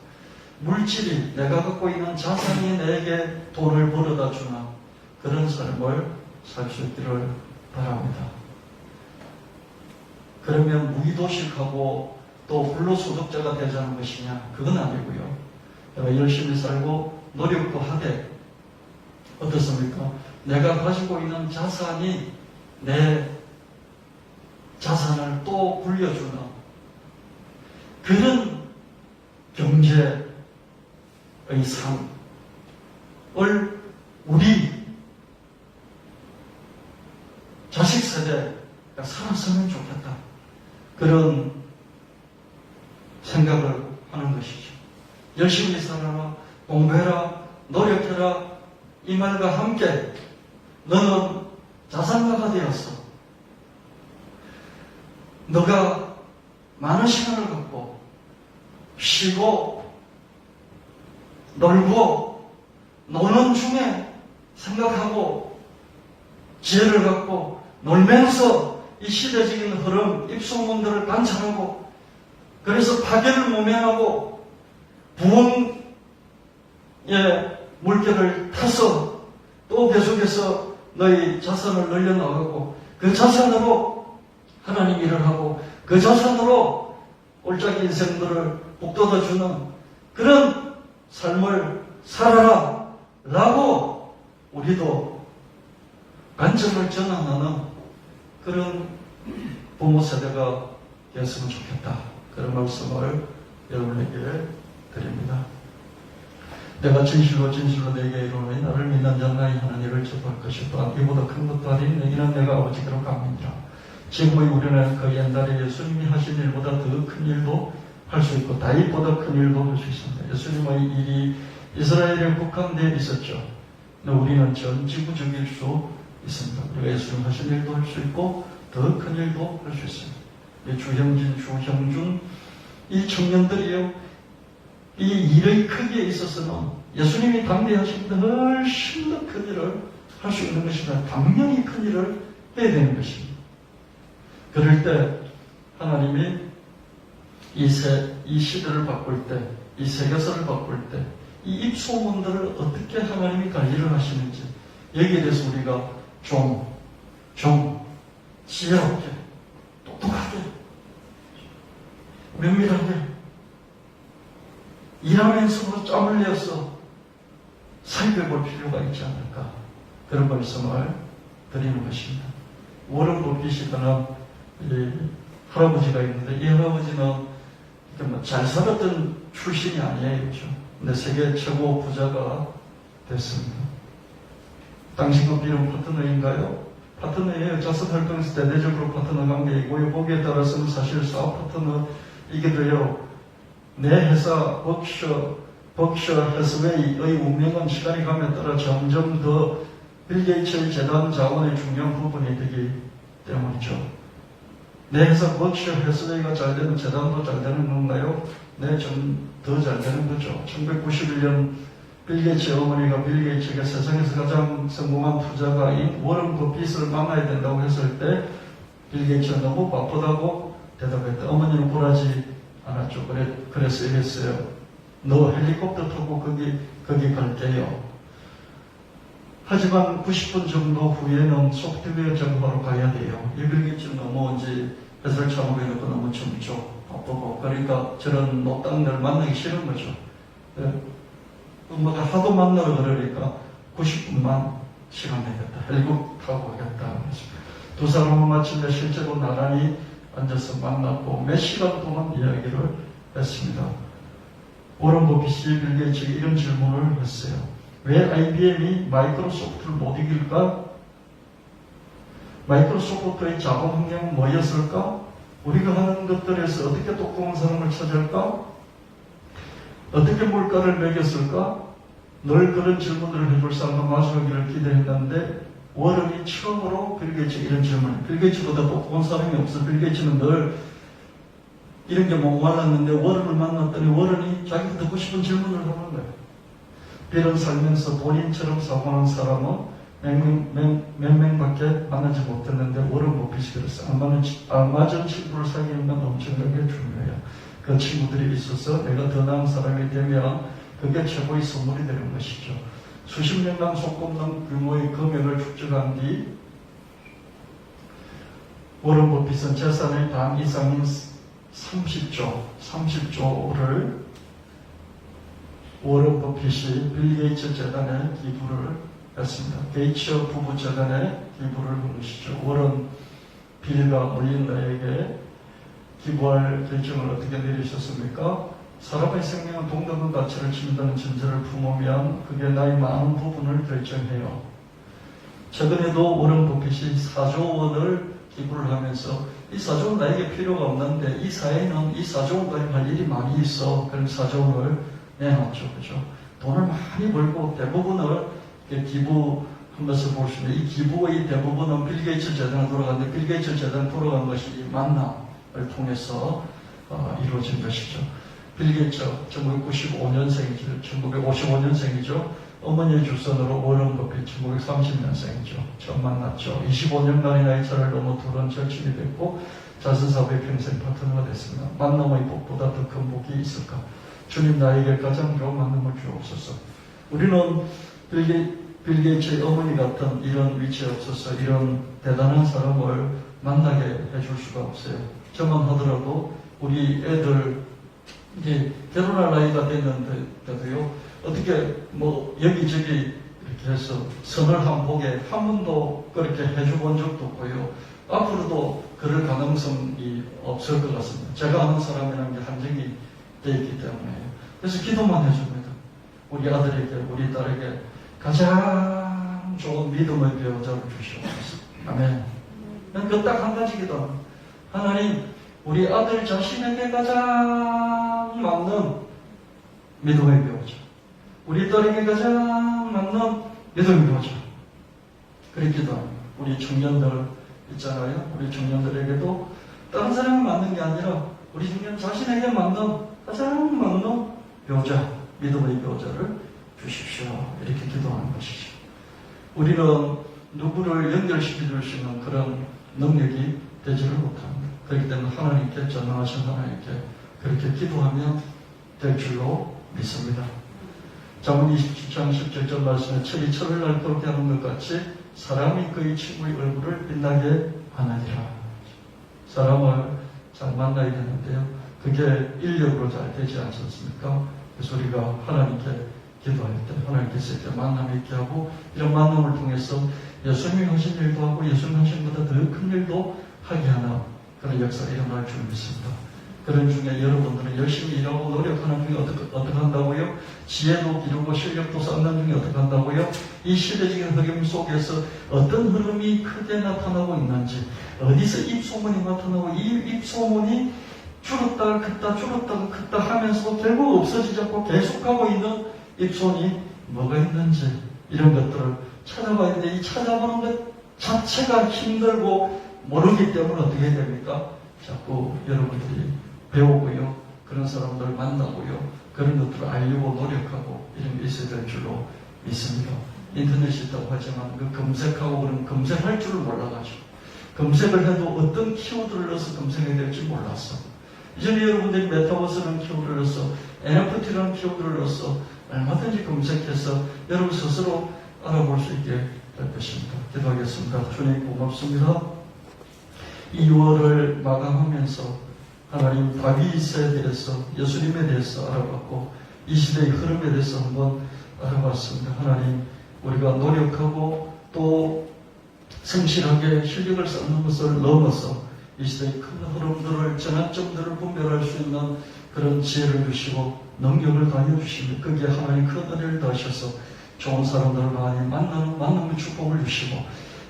물질이 내가 갖고 있는 자산이 내게 돈을 벌어다 주나 그런 삶을 살 수 있기를 바랍니다. 그러면 무의도식하고 또 불로소득자가 되자는 것이냐? 그건 아니고요. 내가 열심히 살고 노력도 하되 어떻습니까? 내가 가지고 있는 자산이 내 자산을 또 불려주는 그런 경제의 삶을 우리 자식 세대가 살았으면 좋겠다. 그런 생각을 하는 것이죠. 열심히 살아라, 공부해라, 노력해라 이 말과 함께 너는 자산가가 되었어. 너가 많은 시간을 갖고 쉬고 놀고 노는 중에 생각하고 지혜를 갖고 놀면서 이 시대적인 흐름, 입소문들을 관찰하고 그래서 파괴를 모면하고 부흥의 물결을 타서 또 계속해서 너희 자산을 늘려나가고 그 자산으로 하나님 일을 하고 그 자산으로 올짜기 인생들을 북돋아주는 그런 삶을 살아라 라고 우리도 관점을 전환하는 그런 부모 세대가 되었으면 좋겠다. 그런 말씀을 여러분에게 드립니다. 내가 진실로 내게 이르노니 나를 믿는 자 나의 하나님을 기뻐할 것이다. 이보다 큰 것도 아니니 이는 내가 아버지께로 갑니다. 지금의 우리는 그 옛날에 예수님이 하신 일보다 더 큰 일도 할 수 있고 다윗보다 큰 일도 할 수 있습니다. 예수님의 일이 이스라엘에 국한되어 있었죠. 우리는 전 지구적일 수 있습니다. 우리가 예수님 하신 일도 할 수 있고 더 큰 일도 할 수 있습니다. 주형진, 주형준 이 청년들이요. 이 일의 크기에 있어서는 예수님이 당대하신 훨씬 더 큰 일을 할 수 있는 것이다. 당연히 큰 일을 해야 되는 것입니다. 그럴 때 하나님이 이 시대를 바꿀 때, 이 세계사를 바꿀 때, 이 입소문들을 어떻게 하나님이 관리를 하시는지 여기에 대해서 우리가 좀 지혜롭게, 똑똑하게, 면밀하게 일하면서 짬을 내어서 살펴볼 필요가 있지 않을까 그런 말씀을 드리는 것입니다. 워런 버핏이라는 할아버지가 있는데 이 할아버지는 잘 살았던 출신이 아니에요. 그렇죠? 근데 세계 최고 부자가 됐습니다. 당시 그 비록 파트너인가요? 파트너예요. 자선 활동에서 대대적으로 파트너 관계이고요. 거기에 따라서는 사실 사업 파트너이게 돼요. 내 회사 버크셔 해스웨이의 운명은 시간이 감에 따라 점점 더 빌 게이츠의 재단 자원의 중요한 부분이 되기 때문이죠. 내 회사 버크셔 해스웨이가 잘 되면 재단도 잘 되는 건가요? 네, 좀 더 잘 되는 거죠. 1991년 빌 게이츠의 어머니가 빌 게이츠가 세상에서 가장 성공한 투자가인 워런 버핏을 만나야 된다고 했을 때 빌 게이츠가 너무 바쁘다고 대답했다. 어머니는 굴하지 않았죠. 그래서 이랬어요. 너 헬리콥터 타고 거기 갈게요. 하지만 90분 정도 후에는 소프트웨어 작업하러 가야 돼요. 이 빌 게이츠는 너무 이제 회사를 창업해놓고 너무 젊죠. 바쁘고. 그러니까 저런 노땅들 만나기 싫은 거죠. 엄마가 하도 만나러 그러니까 90분만 시간 내겠다. 헬리콥터 타고 가겠다. 두 사람은 마침내 실제로 나란히 앉아서 만났고 몇 시간 동안 이야기를 했습니다. 워런 버핏이 빌 게이츠에게 이런 질문을 했어요. 왜 IBM이 마이크로소프트를 못 이길까? 마이크로소프트의 작업 환경은 뭐였을까? 우리가 하는 것들에서 어떻게 똑똑한 사람을 찾을까? 어떻게 물가를 매겼을까? 늘 그런 질문들을 해줄 사람과 마주하기를 기대했는데 워런이 처음으로 빌 게이츠에게 이런 질문을, 빌 게이츠보다 똑똑한 사람이 없어. 빌 게이츠는 늘 이런 게 목말랐는데 워런을 만났더니 워런이 자기가 듣고 싶은 질문을 하는 거예요. 빌은 살면서 본인처럼 사고하는 사람은 몇 명밖에 만나지 못했는데 워런 버핏이 그랬어요. 알맞은 친구를 사귀는 건 엄청나게 중요해요. 그 친구들이 있어서 내가 더 나은 사람이 되면 그게 최고의 선물이 되는 것이죠. 수십 년간 속없는 규모의 금액을 축적한 뒤 워런 버핏은 재산의 반 이상인 30조를 워런 버핏이 빌 게이츠 재단에 기부를 했습니다. 게이츠 부부 재단에 기부를 한 것이죠. 워런 빌과 물린다에게 기부할 결정을 어떻게 내리셨습니까? 사람의 생명은 동등한 가치를 지닌다는 전제를 품으면 그게 나의 많은 부분을 결정해요. 최근에도 워런 버핏이 4조 원을 기부를 하면서 이 4조 원 나에게 필요가 없는데 이 사회는 이 4조 원까지 할 일이 많이 있어. 그럼 4조 원을 내놨죠. 그죠? 돈을 많이 벌고 대부분을 기부한 것을 볼 수 있는데 이 기부의 대부분은 빌 게이츠 재단에 돌아갔는데 빌 게이츠 재단에 돌아간 것이 이 만남을 통해서 이루어진 것이죠. 빌 게이츠 1995년생이죠. 1955년생이죠. 어머니의 주선으로 워런 버핏 1930년생이죠. 처음 만났죠. 25년간의 나이 차를 넘어 둘은 절친이 됐고 자선사업의 평생 파트너가 됐습니다. 만남의 복보다 더 큰 복이 있을까? 주님 나에게 가장 좋은 만남을 주옵소서. 우리는 빌 게이츠의 어머니 같은 이런 위치에 없어서 이런 대단한 사람을 만나게 해줄 수가 없어요. 저만 하더라도 우리 애들 이제 결혼할 나이가 됐는데도요, 어떻게 뭐 여기저기 이렇게 해서 선을 한 복에 한 번도 그렇게 해줘본 적도 없고요. 앞으로도 그럴 가능성이 없을 것 같습니다. 제가 아는 사람이라는 게 한정이 되어 있기 때문에. 그래서 기도만 해줍니다. 우리 아들에게, 우리 딸에게 가장 좋은 믿음의 배우자를 주시옵소서. 아멘. 그 딱 한 가지 기도. 하나님, 우리 아들 자신에게 가장 맞는 믿음의 배우자. 우리 딸에게 가장 맞는 믿음의 배우자. 그렇게 기도합니다. 우리 청년들 있잖아요. 우리 청년들에게도 다른 사람이 맞는 게 아니라 우리 청년 자신에게 맞는 가장 맞는 배우자, 믿음의 배우자를 주십시오. 이렇게 기도하는 것이죠. 우리는 누구를 연결시켜 줄 수 있는 그런 능력이 되지를 못합니다. 그렇기 때문에 하나님께, 전능하신 하나님께 그렇게 기도하면 될 줄로 믿습니다. 잠언 27장 17절 말씀에 철이 철을 날카롭게 하는 것 같이 사람이 그의 친구의 얼굴을 빛나게 하느니라. 사람을 잘 만나야 되는데요. 그게 인력으로 잘 되지 않지 않습니까? 그래서 우리가 하나님께 기도할 때 하나님께서 이렇게 만남을 있게 하고 이런 만남을 통해서 예수님이 하신 일도 하고 예수님 하신 것보다 더 큰 일도 하게 하는 그런 역사가 일어날 줄 믿습니다. 그런 중에 여러분들은 열심히 일하고 노력하는 중에 어떻게 한다고요? 지혜도 기르고 실력도 쌓는 중에 어떻게 한다고요? 이 시대적인 흐름 속에서 어떤 흐름이 크게 나타나고 있는지, 어디서 입소문이 나타나고 이 입소문이 줄었다 컸다 줄었다 컸다 하면서 결국 없어지지 않고 계속하고 있는 입소문이 뭐가 있는지 이런 것들을 찾아봐야 되는데 이 찾아보는 것 자체가 힘들고 모르기 때문에 어떻게 해야 됩니까? 자꾸 여러분들이 배우고요. 그런 사람들을 만나고요. 그런 것들을 알려고 노력하고 이런 게 있어야 될 줄로 믿습니다. 인터넷이 있다고 하지만 그 검색하고 그런 검색할 줄을 몰라가지고 검색을 해도 어떤 키워드를 넣어서 검색해야 될지 몰랐어. 이전에 여러분들이 메타버스라는 키워드를 넣어서 NFT라는 키워드를 넣어서 얼마든지 검색해서 여러분 스스로 알아볼 수 있게 될 것입니다. 기도하겠습니다. 주님 고맙습니다. 2월을 마감하면서 하나님 다윗에 대해서 예수님에 대해서 알아봤고 이 시대의 흐름에 대해서 한번 알아봤습니다. 하나님 우리가 노력하고 또 성실하게 실력을 쌓는 것을 넘어서 이 시대의 큰 흐름들을 전환점들을 분별할 수 있는 그런 지혜를 주시고 능력을 다해 주시며 거기에 하나님 큰 은혜를 더하셔서 좋은 사람들을 많이 만나는 만남의 축복을 주시고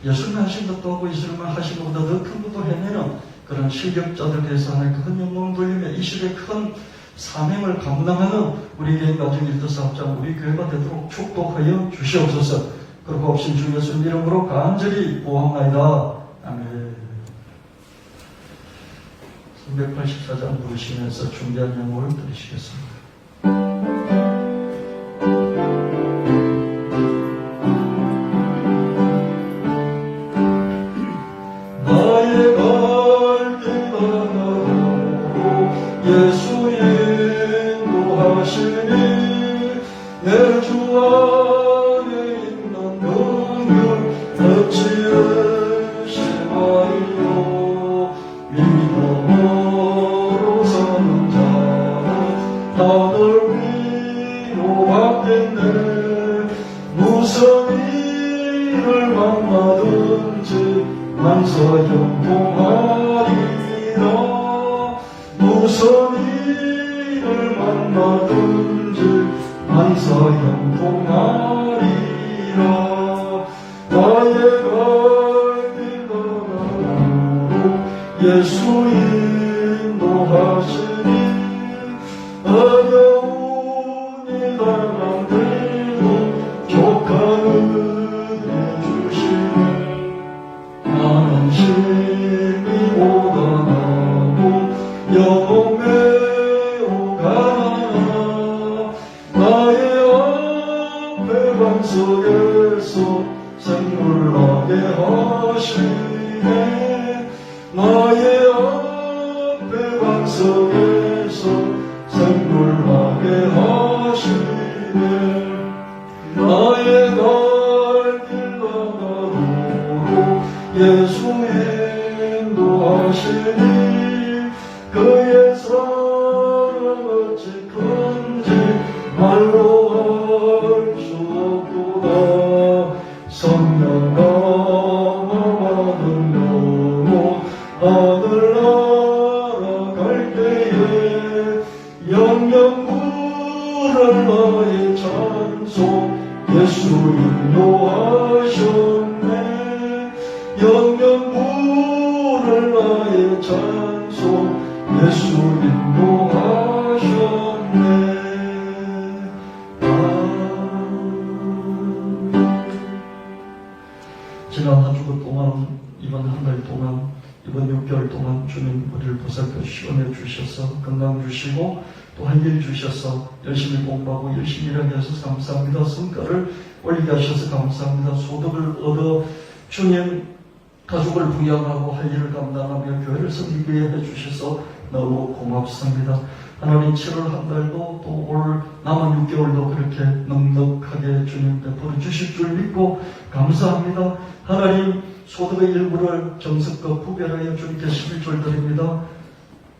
예수님 하신 것도 하고 예수님 하신 것보다 더 큰 것도 해내는 그런 실력자들 대해서 하나님 큰 영광을 돌리며 이 시대의 큰 사명을 감당하는 우리 개인 가정 일터사업장 우리 교회가 되도록 축복하여 주시옵소서. 그리고 없인 주 예수님 이름으로 간절히 구하옵나이다. 아멘. 384장 부르시면서 준비한 영혼을 들으시겠습니다. 나의 갈길 하나로 예수 인도하시니 내 주 안에 있는 능력 어찌 의심하리요. 믿음으로 사는 자는 다들 위로받겠네. 무슨 일을 만나든지 만사 형통하리라. 무슨 일을 만나든지 만사 형통하리라. 나의 갈길 가나로 예수 인도하시니 어려운 이 달랑들도 족한 은혜 주시네. 나는 힘이 고단하고 영혼 매우 가난하. 나의 앞에 방석에서 생물나게 하시네. 나의 앞에 방석에서 생물나게 하시네. 나의 갈길 가나로 예수 인도하시니 그의 사랑 어찌 큰지 말로 할 수 없도다. 성령 강함하는 영혼 하늘나라 갈 때에 영영 부를 나의 찬송 예수 인도하셨네. 영영 부를 나의 찬송 예수 인도하셨네. 지난 한 주 동안 이번 한 달 동안 이번 6개월 동안 주님 우리를 보살펴 시원해 주셔서 건강 주시고 또 할 일 주셔서 열심히 공부하고 열심히 일하게 하셔서 감사합니다. 성과를 올리게 하셔서 감사합니다. 소득을 얻어 주님 가족을 부양하고 할 일을 감당하며 교회를 섬기게 해주셔서 너무 고맙습니다. 하나님 7월 한 달도 또 올 남은 6개월도 그렇게 넉넉하게 주님 베풀어 주실 줄 믿고 감사합니다. 하나님 소득의 일부를 정석과 구별하여 주님께 11절 드립니다.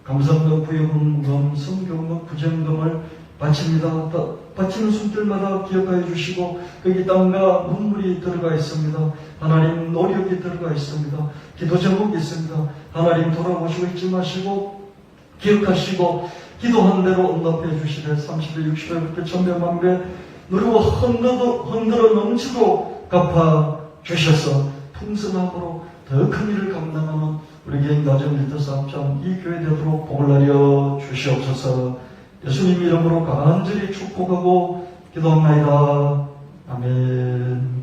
감사금과 부여금금, 성교금, 부정금을 바칩니다. 바치는 손길마다 기억하여 주시고 거기 땀과 눈물이 들어가 있습니다. 하나님 노력이 들어가 있습니다. 기도 제목이 있습니다. 하나님 돌아보시고 잊지 마시고 기억하시고 기도한 대로 응답해 주시되 30배, 60배, 100배, 1000배, 만배 누리고 흔들어 넘치고 갚아 주셔서 풍성함으로 더 큰 일을 감당하는 우리 개인 가정 일터사업장 이 교회 되도록 복을 내려 주시옵소서. 예수님 이름으로 간절히 축복하고 기도합나이다. 아멘.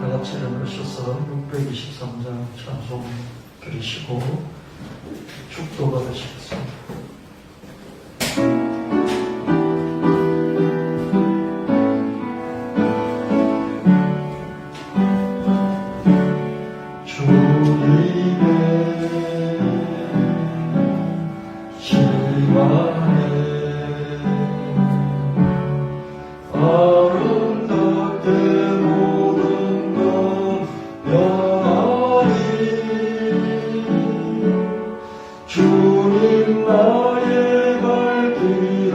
다 같이 일어나셔서 623장 찬송 들으시고 축도 받으시겠습니다. 주님 나의 발길을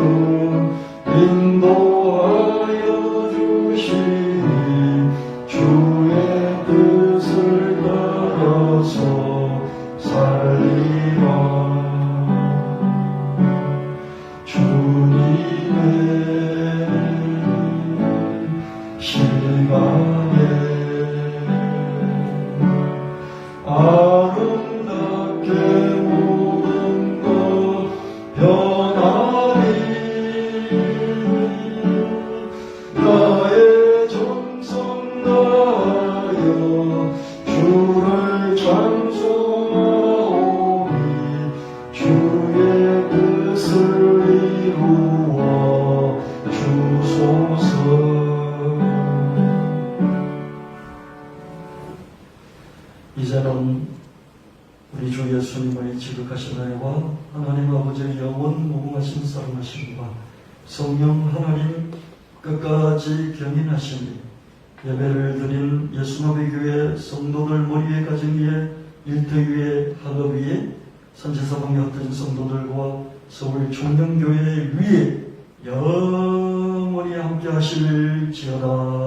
인도하여 주시니 주의 뜻을 따라서 살리라. 주님의 시간에 아름답게 모든 것 변하리. 나의 정성 다하여 주를 찬송하오니 주의 뜻을 이루어 주소서. 이제는 우리 주 예수님의 지극하신 은혜와 하나님 아버지의 영원 무궁하신 사랑하심과 성령 하나님 끝까지 경인하시니 예배를 드린 예수나비 교회 성도들 머리에 가정 위에 일터 위에 학업 위에 선지서방에 흩어진 성도들과 서울 총명교회 위에 영원히 함께 하실지어다.